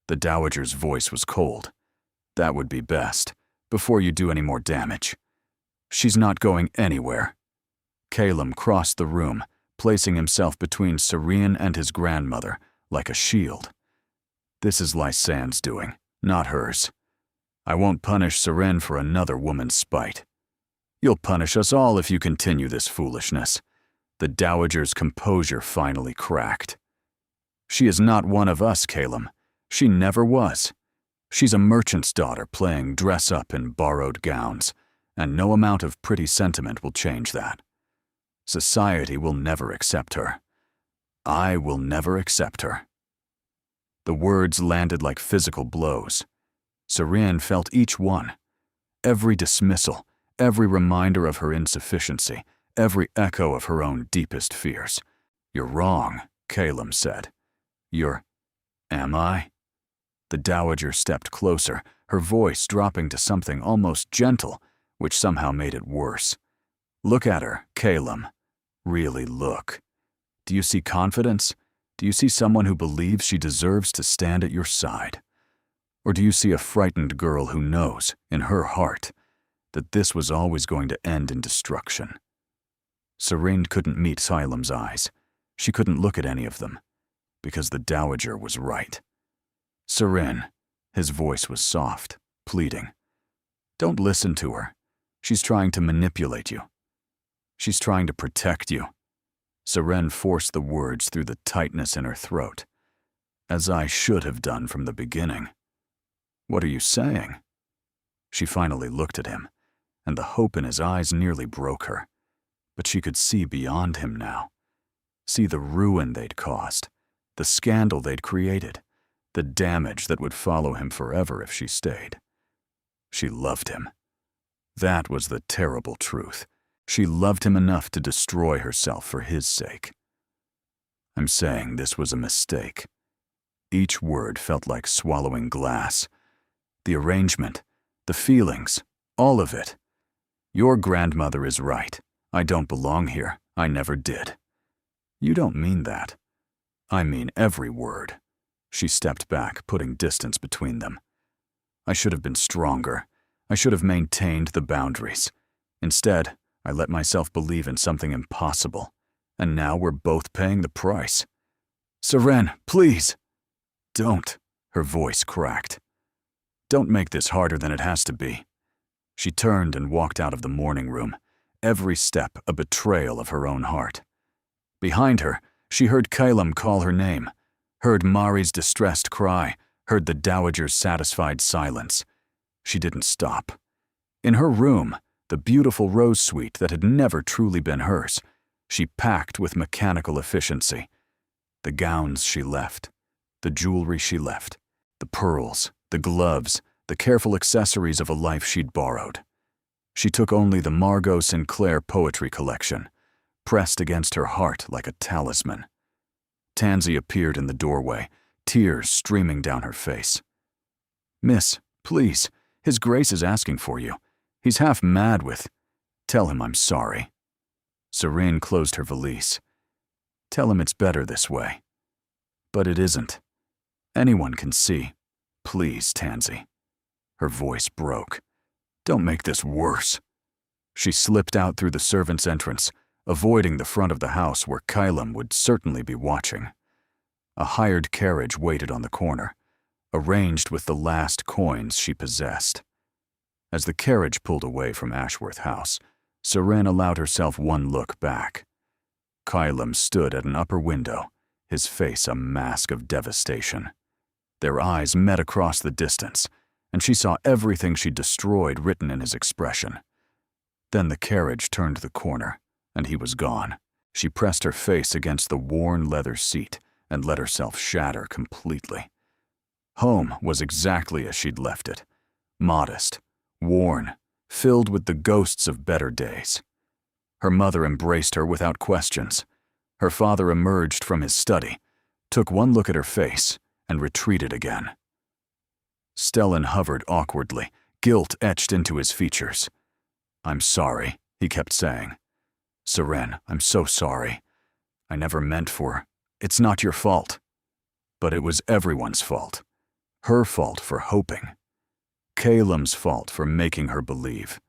[SPEAKER 1] The Dowager's voice was cold. That would be best, before you do any more damage. She's not going anywhere. Caleb crossed the room, placing himself between Serene and his grandmother, like a shield. This is Lysanne's doing, not hers. I won't punish Serene for another woman's spite. You'll punish us all if you continue this foolishness. The Dowager's composure finally cracked. She is not one of us, Caleb. She never was. She's a merchant's daughter playing dress-up in borrowed gowns, and no amount of pretty sentiment will change that. Society will never accept her. I will never accept her. The words landed like physical blows. Serene felt each one. Every dismissal, every reminder of her insufficiency, every echo of her own deepest fears. You're wrong, Caleb said. Am I? The Dowager stepped closer, her voice dropping to something almost gentle, which somehow made it worse. Look at her, Caleb. Really look. Do you see confidence? Do you see someone who believes she deserves to stand at your side? Or do you see a frightened girl who knows, in her heart, that this was always going to end in destruction? Serene couldn't meet Caleb's eyes. She couldn't look at any of them, because the Dowager was right. Serene, his voice was soft, pleading. Don't listen to her. She's trying to manipulate you. She's trying to protect you. Serene forced the words through the tightness in her throat, as I should have done from the beginning. What are you saying? She finally looked at him, and the hope in his eyes nearly broke her. But she could see beyond him now. See the ruin they'd caused, the scandal they'd created, the damage that would follow him forever if she stayed. She loved him. That was the terrible truth. She loved him enough to destroy herself for his sake. I'm saying this was a mistake. Each word felt like swallowing glass. The arrangement, the feelings, all of it. Your grandmother is right. I don't belong here. I never did. You don't mean that. I mean every word. She stepped back, putting distance between them. I should have been stronger. I should have maintained the boundaries. Instead, I let myself believe in something impossible, and now we're both paying the price. Serene, please! Don't, her voice cracked. Don't make this harder than it has to be. She turned and walked out of the morning room, every step a betrayal of her own heart. Behind her, she heard Caleb call her name, heard Mari's distressed cry, heard the Dowager's satisfied silence. She didn't stop. In her room, the beautiful rose suite that had never truly been hers, she packed with mechanical efficiency. The gowns she left, the jewelry she left, the pearls, the gloves, the careful accessories of a life she'd borrowed. She took only the Margot Sinclair poetry collection, pressed against her heart like a talisman. Tansy appeared in the doorway, tears streaming down her face. Miss, please, His Grace is asking for you. He's half mad with. Tell him I'm sorry. Serene closed her valise. Tell him it's better this way. But it isn't. Anyone can see. Please, Tansy. Her voice broke. Don't make this worse. She slipped out through the servants' entrance, avoiding the front of the house where Kylam would certainly be watching. A hired carriage waited on the corner, arranged with the last coins she possessed. As the carriage pulled away from Ashworth House, Seren allowed herself one look back. Kylam stood at an upper window, his face a mask of devastation. Their eyes met across the distance, and she saw everything she'd destroyed written in his expression. Then the carriage turned the corner, and he was gone. She pressed her face against the worn leather seat and let herself shatter completely. Home was exactly as she'd left it, modest, worn, filled with the ghosts of better days. Her mother embraced her without questions. Her father emerged from his study, took one look at her face, and retreated again. Stellan hovered awkwardly, guilt etched into his features. I'm sorry, he kept saying. Seren, I'm so sorry. I never meant for... It's not your fault. But it was everyone's fault. Her fault for hoping. Kalam's fault for making her believe.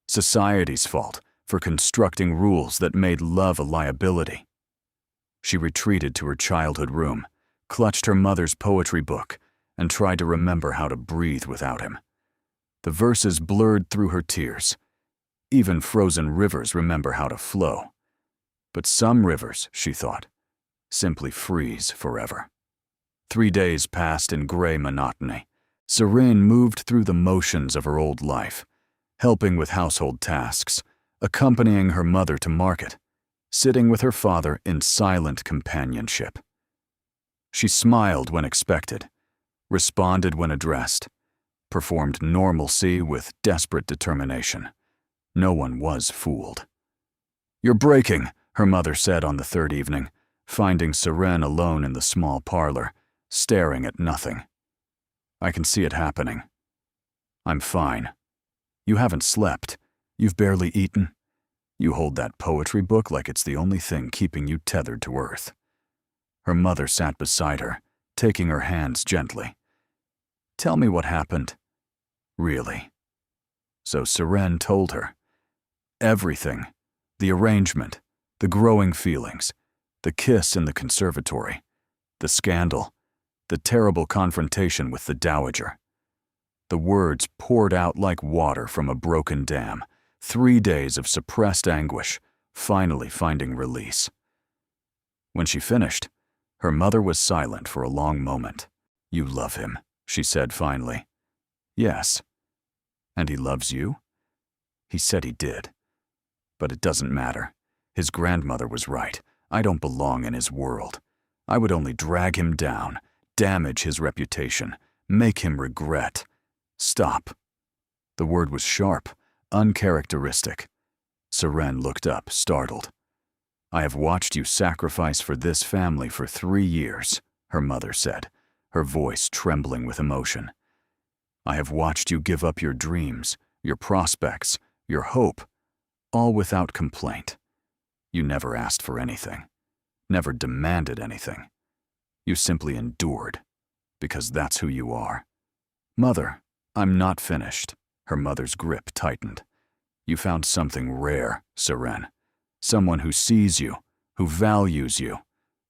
[SPEAKER 1] Society's fault for constructing rules that made love a liability. She retreated to her childhood room, clutched her mother's poetry book, and tried to remember how to breathe without him. The verses blurred through her tears. Even frozen rivers remember how to flow. But some rivers, she thought, simply freeze forever. 3 days passed in gray monotony. Seren moved through the motions of her old life, helping with household tasks, accompanying her mother to market, sitting with her father in silent companionship. She smiled when expected, responded when addressed, performed normalcy with desperate determination. No one was fooled. You're breaking, her mother said on the third evening, finding Seren alone in the small parlor, staring at nothing. I can see it happening. I'm fine. You haven't slept. You've barely eaten. You hold that poetry book like it's the only thing keeping you tethered to earth. Her mother sat beside her, taking her hands gently. Tell me what happened. Really. So Seren told her. Everything. The arrangement, the growing feelings, the kiss in the conservatory, the scandal, the terrible confrontation with the dowager. The words poured out like water from a broken dam, 3 days of suppressed anguish, finally finding release. When she finished, her mother was silent for a long moment. You love him, she said finally. Yes. And he loves you? He said he did. But it doesn't matter. His grandmother was right. I don't belong in his world. I would only drag him down, damage his reputation, make him regret. Stop. The word was sharp, uncharacteristic. Seren looked up, startled. I have watched you sacrifice for this family for 3 years, her mother said, her voice trembling with emotion. I have watched you give up your dreams, your prospects, your hope, all without complaint. You never asked for anything, never demanded anything. You simply endured, because that's who you are. Mother, I'm not finished. Her mother's grip tightened. You found something rare, Seren. Someone who sees you, who values you,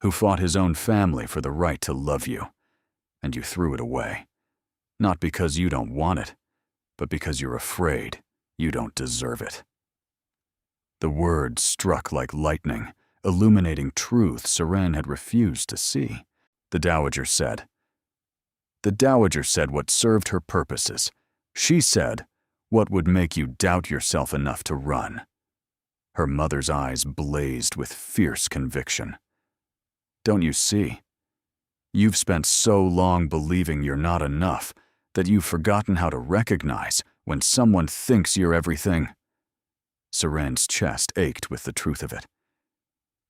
[SPEAKER 1] who fought his own family for the right to love you. And you threw it away. Not because you don't want it, but because you're afraid you don't deserve it. The words struck like lightning, illuminating truth Seren had refused to see. The dowager said. The dowager said what served her purposes. She said what would make you doubt yourself enough to run. Her mother's eyes blazed with fierce conviction. Don't you see? You've spent so long believing you're not enough that you've forgotten how to recognize when someone thinks you're everything. Seren's chest ached with the truth of it.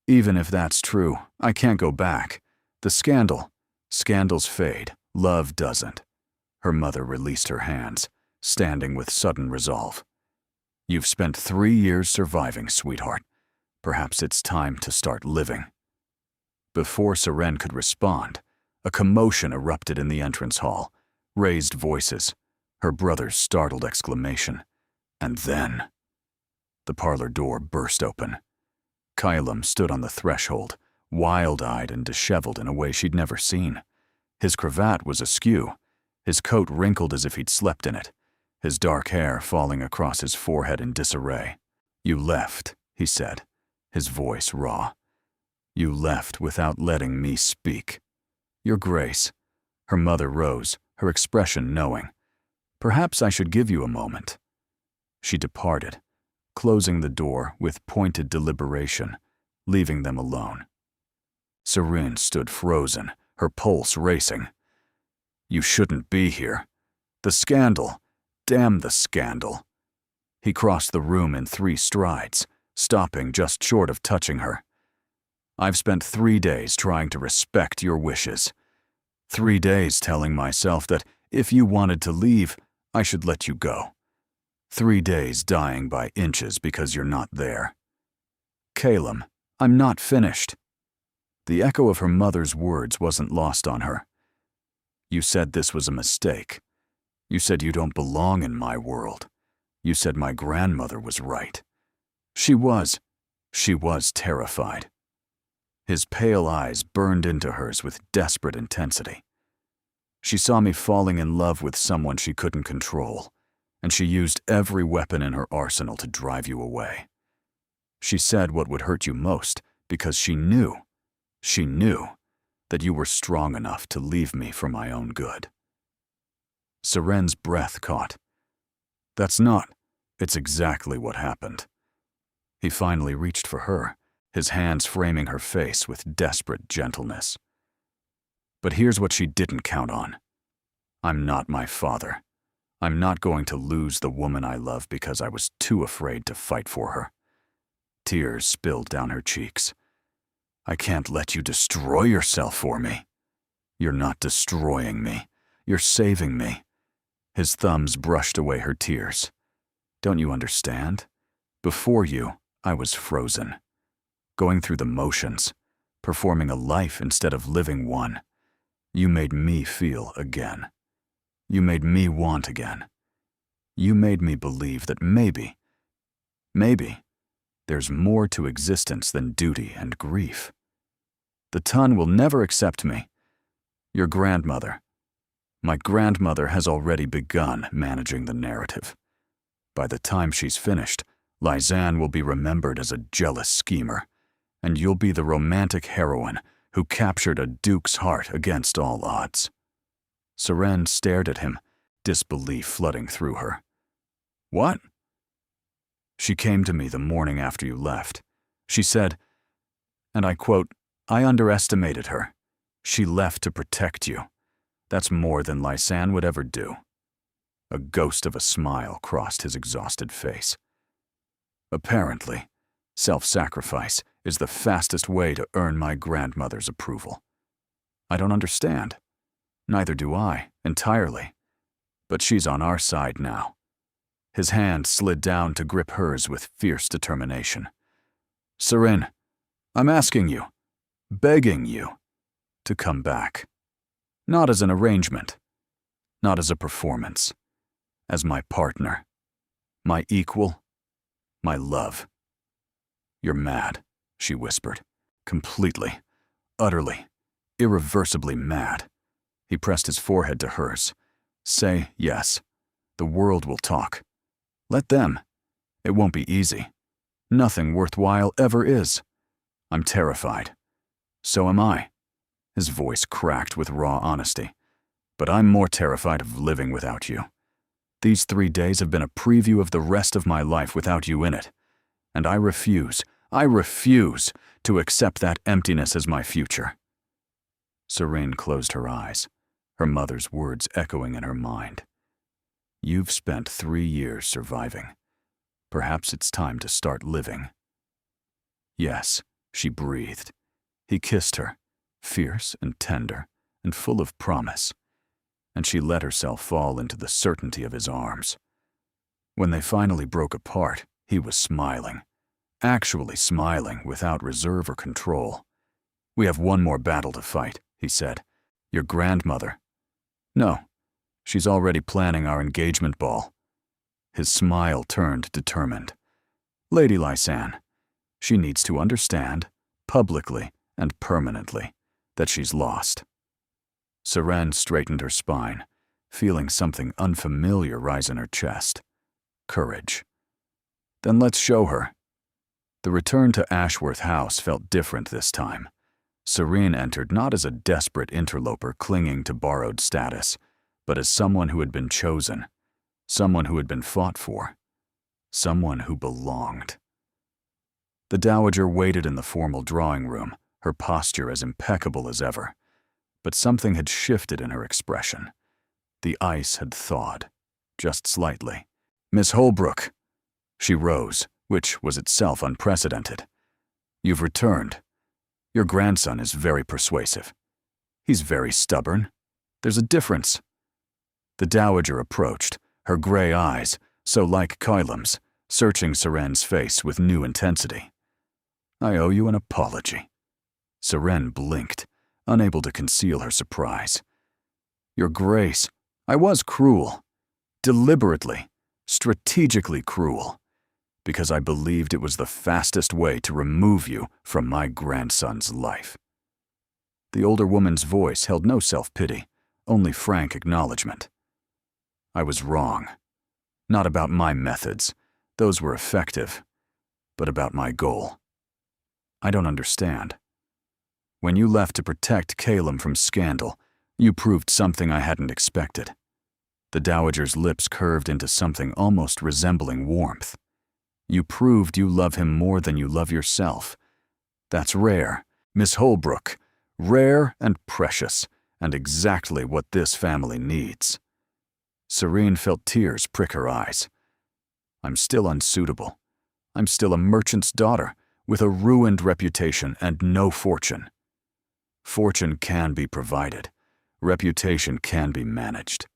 [SPEAKER 1] Even if that's true, I can't go back. The scandals fade, love doesn't. Her mother released her hands, standing with sudden resolve. You've spent 3 years surviving, sweetheart. Perhaps it's time to start living. Before Seren could respond, a commotion erupted in the entrance hall, raised voices, her brother's startled exclamation, and then the parlor door burst open. Kylam stood on the threshold, wild-eyed and disheveled in a way she'd never seen. His cravat was askew, his coat wrinkled as if he'd slept in it, his dark hair falling across his forehead in disarray. "You left," he said, his voice raw. "You left without letting me speak." "Your Grace." Her mother rose, her expression knowing. "Perhaps I should give you a moment." She departed, closing the door with pointed deliberation, leaving them alone. Seren stood frozen, her pulse racing. "You shouldn't be here. The scandal. Damn the scandal." He crossed the room in 3 strides, stopping just short of touching her. "I've spent 3 days trying to respect your wishes. 3 days telling myself that if you wanted to leave, I should let you go. 3 days dying by inches because you're not there." "Kylam, I'm not finished." The echo of her mother's words wasn't lost on her. "You said this was a mistake. You said you don't belong in my world. You said my grandmother was right." She was terrified. His pale eyes burned into hers with desperate intensity. "She saw me falling in love with someone she couldn't control, and she used every weapon in her arsenal to drive you away. She said what would hurt you most because she knew that you were strong enough to leave me for my own good." Seren's breath caught. It's exactly what happened." He finally reached for her, his hands framing her face with desperate gentleness. "But here's what she didn't count on. I'm not my father. I'm not going to lose the woman I love because I was too afraid to fight for her." Tears spilled down her cheeks. "I can't let you destroy yourself for me." "You're not destroying me. You're saving me." His thumbs brushed away her tears. "Don't you understand? Before you, I was frozen, going through the motions, performing a life instead of living one. You made me feel again. You made me want again. You made me believe that maybe, there's more to existence than duty and grief. The Tun will never accept me. Your grandmother, my grandmother has already begun managing the narrative. By the time she's finished, Lysanne will be remembered as a jealous schemer, and you'll be the romantic heroine who captured a duke's heart against all odds." Seren stared at him, disbelief flooding through her. "What?" "She came to me the morning after you left. She said, and I quote, 'I underestimated her. She left to protect you. That's more than Lysanne would ever do.'" A ghost of a smile crossed his exhausted face. "Apparently, self-sacrifice is the fastest way to earn my grandmother's approval. I don't understand. Neither do I, entirely. But she's on our side now." His hand slid down to grip hers with fierce determination. "Seren, I'm asking you, begging you, to come back. Not as an arrangement, not as a performance, as my partner, my equal, my love." "You're mad," she whispered. "Completely, utterly, irreversibly mad." He pressed his forehead to hers. "Say yes. The world will talk. Let them. It won't be easy. Nothing worthwhile ever is. I'm terrified. So am I." His voice cracked with raw honesty. "But I'm more terrified of living without you. These 3 days have been a preview of the rest of my life without you in it. And I refuse to accept that emptiness as my future." Seren closed her eyes, her mother's words echoing in her mind. "You've spent 3 years surviving. Perhaps it's time to start living." "Yes," she breathed. He kissed her, fierce and tender and full of promise, and she let herself fall into the certainty of his arms. When they finally broke apart, he was smiling, actually smiling without reserve or control. We have one more battle to fight, he said. Your grandmother. No, she's already planning our engagement ball. His smile turned determined. Lady Lysanne, she needs to understand, publicly and permanently, that she's lost. Seren straightened her spine, feeling something unfamiliar rise in her chest. Courage. Then let's show her. The return to Ashworth House felt different this time. Serene entered not as a desperate interloper clinging to borrowed status, but as someone who had been chosen, someone who had been fought for, someone who belonged. The Dowager waited in the formal drawing room, her posture as impeccable as ever. But something had shifted in her expression. The ice had thawed, just slightly. Miss Holbrook. She rose, which was itself unprecedented. You've returned. Your grandson is very persuasive. He's very stubborn. There's a difference. The Dowager approached, her gray eyes, so like Kylam's, searching Seren's face with new intensity. I owe you an apology. Seren blinked, unable to conceal her surprise. Your Grace, I was cruel. Deliberately, strategically cruel. Because I believed it was the fastest way to remove you from my grandson's life. The older woman's voice held no self-pity, only frank acknowledgement. I was wrong. Not about my methods, those were effective, but about my goal. I don't understand. When you left to protect Calum from scandal, you proved something I hadn't expected. The Dowager's lips curved into something almost resembling warmth. You proved you love him more than you love yourself. That's rare, Miss Holbrook, rare and precious, and exactly what this family needs. Serene felt tears prick her eyes. I'm still unsuitable. I'm still a merchant's daughter, with a ruined reputation and no fortune. Fortune can be provided. Reputation can be managed.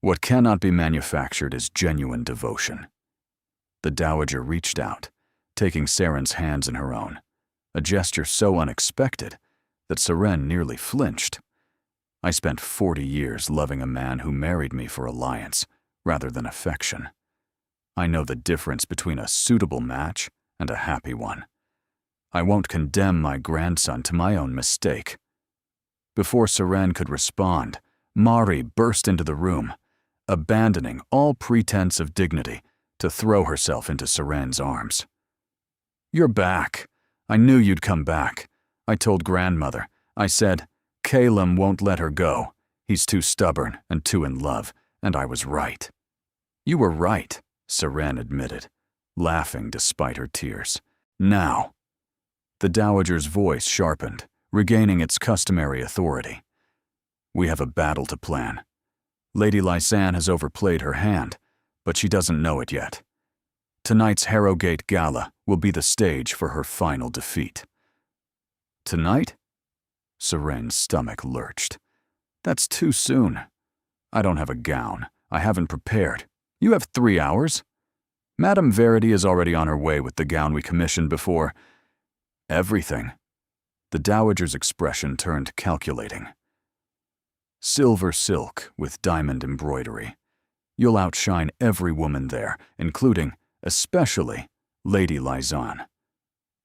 [SPEAKER 1] What cannot be manufactured is genuine devotion. The Dowager reached out, taking Seren's hands in her own, a gesture so unexpected that Seren nearly flinched. I spent 40 years loving a man who married me for alliance, rather than affection. I know the difference between a suitable match and a happy one. I won't condemn my grandson to my own mistake. Before Seren could respond, Mari burst into the room, abandoning all pretense of dignity to throw herself into Seren's arms. You're back. I knew you'd come back. I told grandmother. I said, Calum won't let her go. He's too stubborn and too in love, and I was right. You were right, Seren admitted, laughing despite her tears. Now. The Dowager's voice sharpened, regaining its customary authority. We have a battle to plan. Lady Lysanne has overplayed her hand, but she doesn't know it yet. Tonight's Harrowgate Gala will be the stage for her final defeat. Tonight? Seren's stomach lurched. That's too soon. I don't have a gown. I haven't prepared. You have 3 hours. Madame Verity is already on her way with the gown we commissioned before. Everything. The Dowager's expression turned calculating. Silver silk with diamond embroidery. You'll outshine every woman there, including, especially, Lady Lysanne.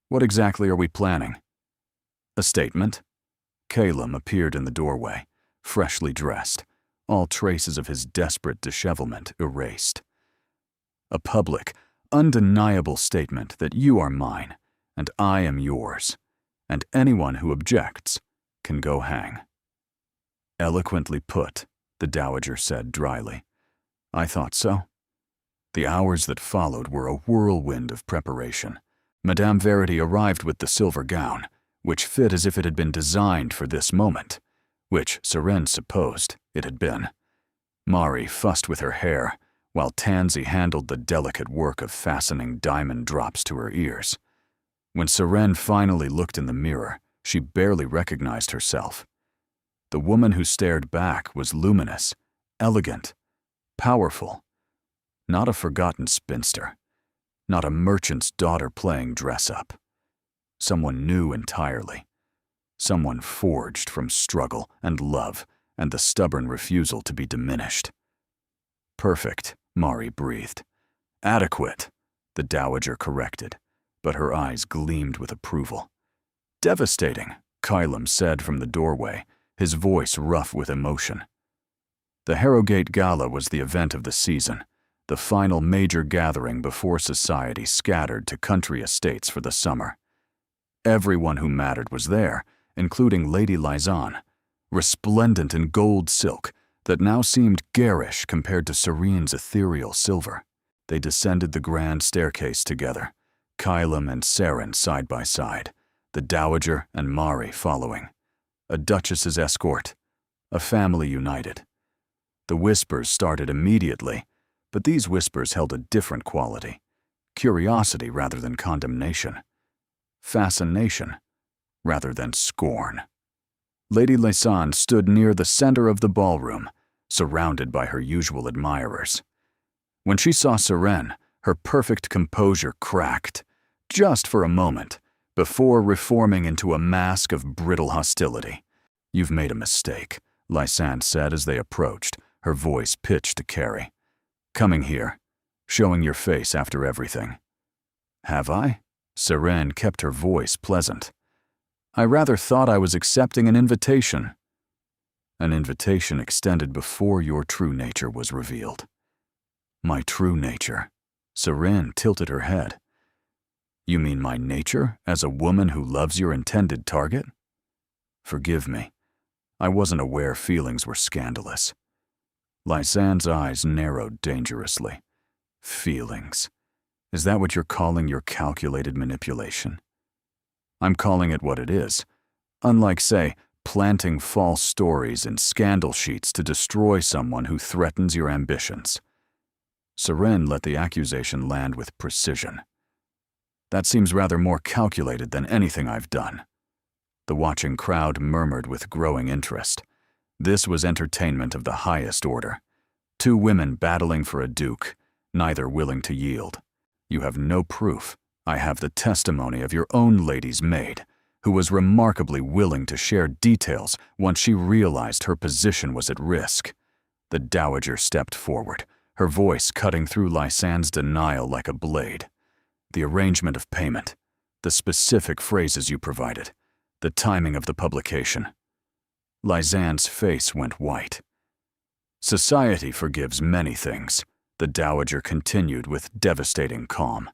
[SPEAKER 1] What exactly are we planning? A statement? Calum appeared in the doorway, freshly dressed, all traces of his desperate dishevelment erased. A public, undeniable statement that you are mine, and I am yours, and anyone who objects can go hang. Eloquently put, the Dowager said dryly. I thought so. The hours that followed were a whirlwind of preparation. Madame Verity arrived with the silver gown, which fit as if it had been designed for this moment, which Seren supposed it had been. Mari fussed with her hair, while Tansy handled the delicate work of fastening diamond drops to her ears. When Seren finally looked in the mirror, she barely recognized herself. The woman who stared back was luminous, elegant, powerful. Not a forgotten spinster. Not a merchant's daughter playing dress-up. Someone new entirely. someone forged from struggle and love and the stubborn refusal to be diminished. Perfect, Mari breathed. Adequate, the Dowager corrected, but her eyes gleamed with approval. Devastating, Kylam said from the doorway, his voice rough with emotion. The Harrogate Gala was the event of the season, the final major gathering before society scattered to country estates for the summer. Everyone who mattered was there, including Lady Lysanne, resplendent in gold silk that now seemed garish compared to Serene's ethereal silver. They descended the grand staircase together, Kylam and Seren side by side, the Dowager and Mari following. A duchess's escort, a family united. The whispers started immediately, but these whispers held a different quality. Curiosity rather than condemnation. Fascination rather than scorn. Lady Lysanne stood near the center of the ballroom, surrounded by her usual admirers. When she saw Seren, her perfect composure cracked, just for a moment, before reforming into a mask of brittle hostility. "You've made a mistake," Lysanne said as they approached, her voice pitched to Carrie. "Coming here, showing your face after everything." "Have I?" Seren kept her voice pleasant. "I rather thought I was accepting an invitation." "An invitation extended before your true nature was revealed." "My true nature?" Seren tilted her head. "You mean my nature as a woman who loves your intended target?" "Forgive me. I wasn't aware feelings were scandalous." Lysanne's eyes narrowed dangerously. "Feelings. Is that what you're calling your calculated manipulation?" "I'm calling it what it is. Unlike, say, planting false stories in scandal sheets to destroy someone who threatens your ambitions." Seren let the accusation land with precision. "That seems rather more calculated than anything I've done." The watching crowd murmured with growing interest. This was entertainment of the highest order. Two women battling for a duke, neither willing to yield. "You have no proof. I have the testimony of your own lady's maid, who was remarkably willing to share details once she realized her position was at risk." The Dowager stepped forward, her voice cutting through Lysanne's denial like a blade. "The arrangement of payment, the specific phrases you provided, the timing of the publication." Lysanne's face went white. "Society forgives many things," the Dowager continued with devastating calm.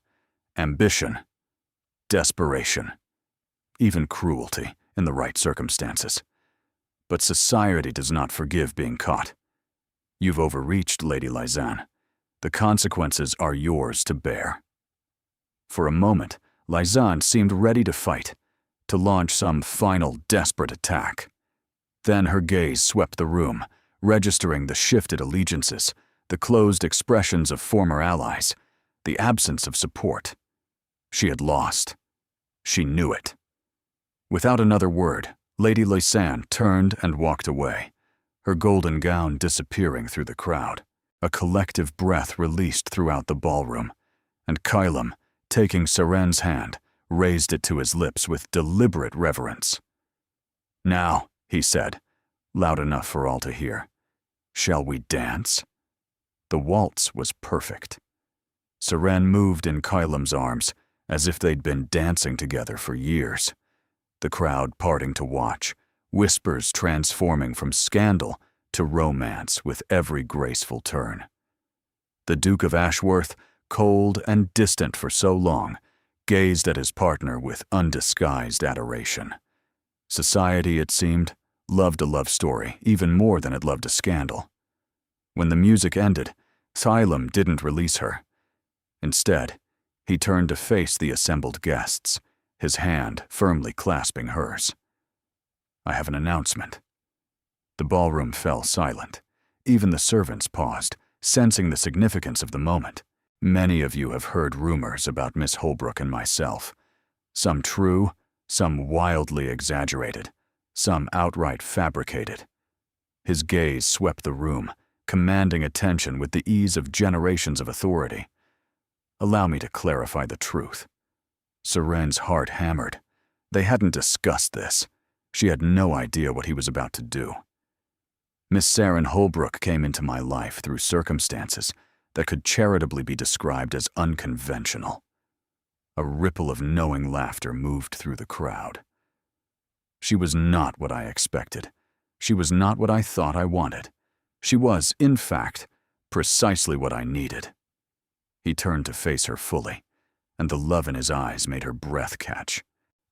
[SPEAKER 1] "Ambition, desperation, even cruelty in the right circumstances. But society does not forgive being caught. You've overreached, Lady Lysanne. The consequences are yours to bear." For a moment, Lysanne seemed ready to fight, to launch some final desperate attack. Then her gaze swept the room, registering the shifted allegiances, the closed expressions of former allies, the absence of support. She had lost. She knew it. Without another word, Lady Lysanne turned and walked away, her golden gown disappearing through the crowd. A collective breath released throughout the ballroom, and Kylam, taking Seren's hand, raised it to his lips with deliberate reverence. "Now," he said, loud enough for all to hear, "shall we dance?" The waltz was perfect. Seren moved in Kylam's arms, as if they'd been dancing together for years. The crowd parting to watch, whispers transforming from scandal to romance with every graceful turn. The Duke of Ashworth, cold and distant for so long, gazed at his partner with undisguised adoration. Society, it seemed, loved a love story even more than it loved a scandal. When the music ended, Kylam didn't release her. Instead, he turned to face the assembled guests, his hand firmly clasping hers. "I have an announcement." The ballroom fell silent. Even the servants paused, sensing the significance of the moment. Many of you have heard rumors about Miss Holbrook and myself. Some true, some wildly exaggerated, some outright fabricated. His gaze swept the room, commanding attention with the ease of generations of authority. "Allow me to clarify the truth." Seren's heart hammered. They hadn't discussed this. She had no idea what he was about to do. Miss Saren Holbrook came into my life through circumstances that could charitably be described as unconventional. A ripple of knowing laughter moved through the crowd. She was not what I expected. She was not what I thought I wanted. She was, in fact, precisely what I needed. He turned to face her fully, and the love in his eyes made her breath catch.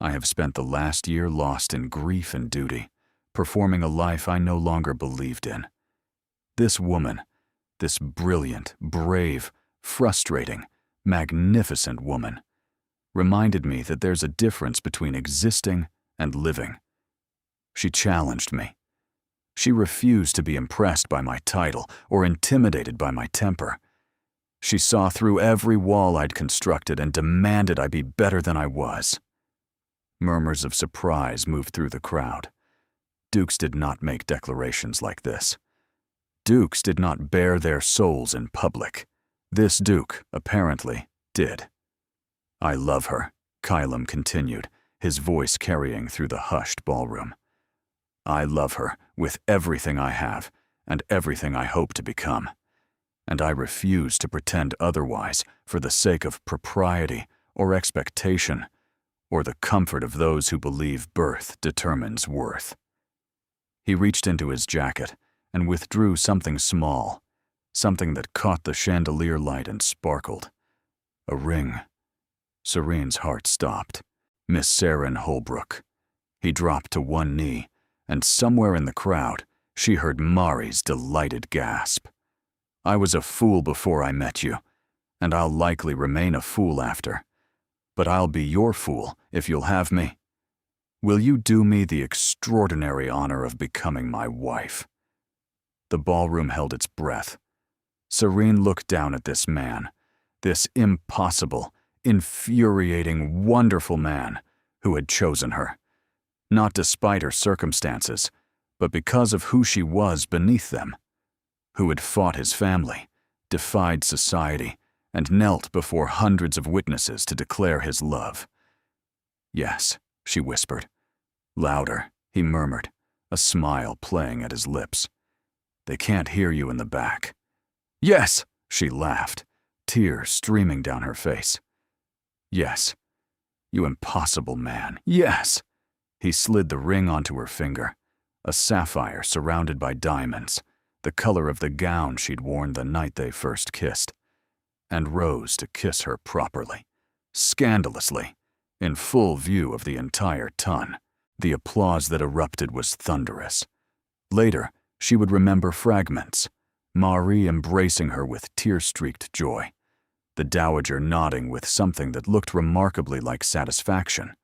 [SPEAKER 1] I have spent the last year lost in grief and duty, performing a life I no longer believed in. This woman, this brilliant, brave, frustrating, magnificent woman, reminded me that there's a difference between existing and living. She challenged me. She refused to be impressed by my title or intimidated by my temper. She saw through every wall I'd constructed and demanded I be better than I was. Murmurs of surprise moved through the crowd. Dukes did not make declarations like this. Dukes did not bare their souls in public. This Duke, apparently, did. "I love her," Kylam continued, his voice carrying through the hushed ballroom. "I love her with everything I have and everything I hope to become. And I refuse to pretend otherwise for the sake of propriety or expectation or the comfort of those who believe birth determines worth." He reached into his jacket and withdrew something small, something that caught the chandelier light and sparkled. A ring. Serene's heart stopped. Miss Saren Holbrook. He dropped to one knee, and somewhere in the crowd, she heard Mari's delighted gasp. "I was a fool before I met you, and I'll likely remain a fool after. But I'll be your fool if you'll have me. Will you do me the extraordinary honor of becoming my wife?" The ballroom held its breath. Serene looked down at this man, this impossible, infuriating, wonderful man who had chosen her, not despite her circumstances, but because of who she was beneath them, who had fought his family, defied society, and knelt before hundreds of witnesses to declare his love. "Yes," she whispered. Louder, he murmured, a smile playing at his lips. "They can't hear you in the back." "Yes," she laughed, tears streaming down her face. "Yes, you impossible man, yes." He slid the ring onto her finger, a sapphire surrounded by diamonds, the color of the gown she'd worn the night they first kissed, and rose to kiss her properly, scandalously, in full view of the entire ton. The applause that erupted was thunderous. Later, she would remember fragments, Mari embracing her with tear-streaked joy, the dowager nodding with something that looked remarkably like satisfaction.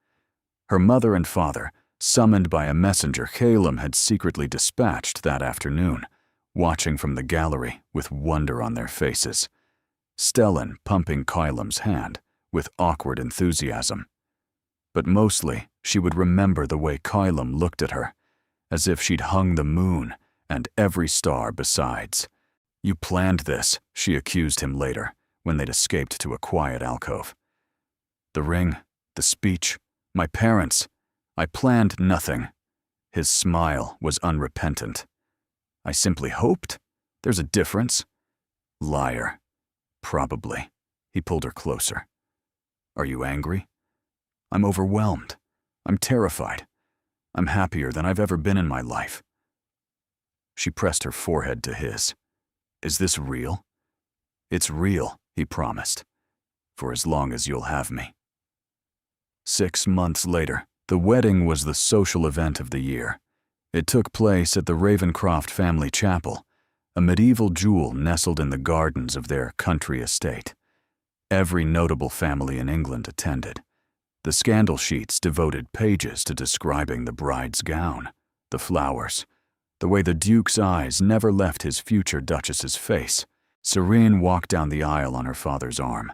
[SPEAKER 1] Her mother and father, summoned by a messenger Kylam had secretly dispatched that afternoon, watching from the gallery with wonder on their faces. Stellan pumping Kylam's hand with awkward enthusiasm. But mostly, she would remember the way Kylam looked at her, as if she'd hung the moon and every star besides. "You planned this," she accused him later, when they'd escaped to a quiet alcove. "The ring, the speech, my parents. I planned nothing." His smile was unrepentant. "I simply hoped. There's a difference." Liar. "Probably." He pulled her closer. "Are you angry?" "I'm overwhelmed. I'm terrified. I'm happier than I've ever been in my life." She pressed her forehead to his. "Is this real?" "It's real," he promised, "for as long as you'll have me." 6 months later, the wedding was the social event of the year. It took place at the Ravencroft family chapel, a medieval jewel nestled in the gardens of their country estate. Every notable family in England attended. The scandal sheets devoted pages to describing the bride's gown, the flowers, the way the Duke's eyes never left his future Duchess's face. Serene walked down the aisle on her father's arm.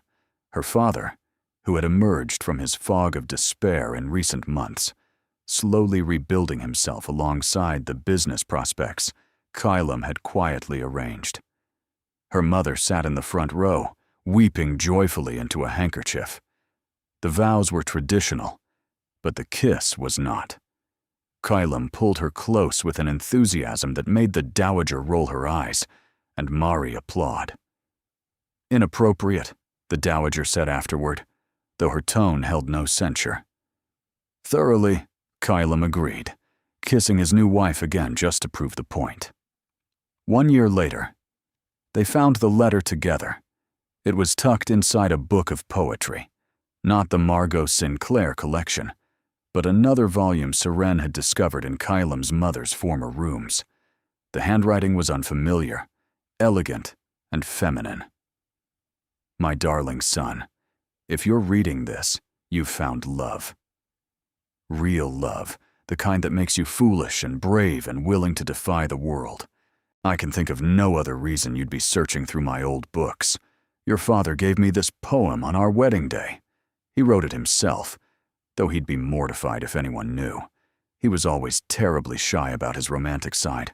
[SPEAKER 1] Her father, who had emerged from his fog of despair in recent months, slowly rebuilding himself alongside the business prospects Kylam had quietly arranged. Her mother sat in the front row, weeping joyfully into a handkerchief. The vows were traditional, but the kiss was not. Kylam pulled her close with an enthusiasm that made the dowager roll her eyes, and Mari applaud. Inappropriate, the dowager said afterward, though her tone held no censure. Thoroughly, Kylam agreed, kissing his new wife again just to prove the point. 1 year later, they found the letter together. It was tucked inside a book of poetry, not the Margot Sinclair collection, but another volume Seren had discovered in Kylam's mother's former rooms. The handwriting was unfamiliar, elegant, and feminine. My darling son, if you're reading this, you've found love. Real love, the kind that makes you foolish and brave and willing to defy the world. I can think of no other reason you'd be searching through my old books. Your father gave me this poem on our wedding day. He wrote it himself, though he'd be mortified if anyone knew. He was always terribly shy about his romantic side.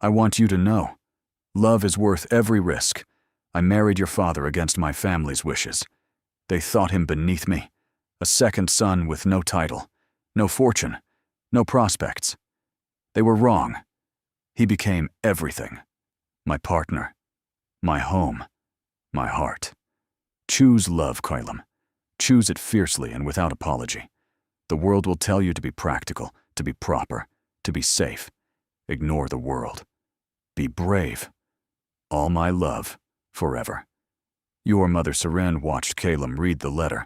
[SPEAKER 1] I want you to know, love is worth every risk. I married your father against my family's wishes. They thought him beneath me, a second son with no title, no fortune, no prospects. They were wrong. He became everything. My partner, my home, my heart. Choose love, Kylam. Choose it fiercely and without apology. The world will tell you to be practical, to be proper, to be safe. Ignore the world. Be brave. All my love, forever. Your mother Seren watched Kylam read the letter,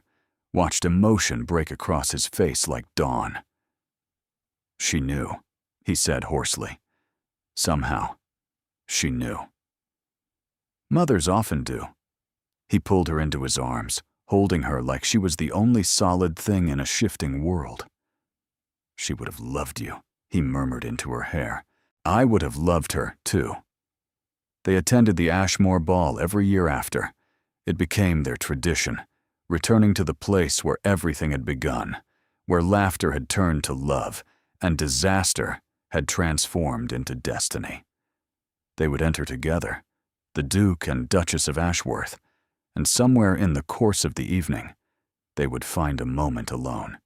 [SPEAKER 1] watched emotion break across his face like dawn. She knew, he said hoarsely. Somehow, she knew. Mothers often do. He pulled her into his arms, holding her like she was the only solid thing in a shifting world. She would have loved you, he murmured into her hair. I would have loved her, too. They attended the Ashmore Ball every year after. It became their tradition, returning to the place where everything had begun, where laughter had turned to love, and disaster had transformed into destiny. They would enter together, the Duke and Duchess of Ashworth, and somewhere in the course of the evening, they would find a moment alone.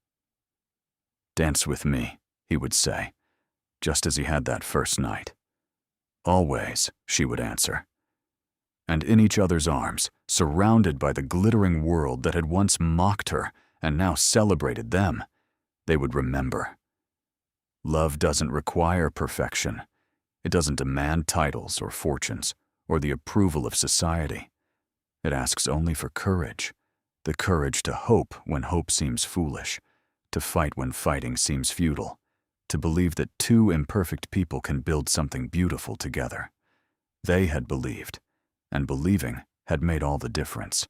[SPEAKER 1] Dance with me, he would say, just as he had that first night. Always, she would answer. And in each other's arms, surrounded by the glittering world that had once mocked her and now celebrated them, they would remember. Love doesn't require perfection. It doesn't demand titles or fortunes or the approval of society. It asks only for courage, the courage to hope when hope seems foolish, to fight when fighting seems futile, to believe that two imperfect people can build something beautiful together. They had believed, and believing had made all the difference.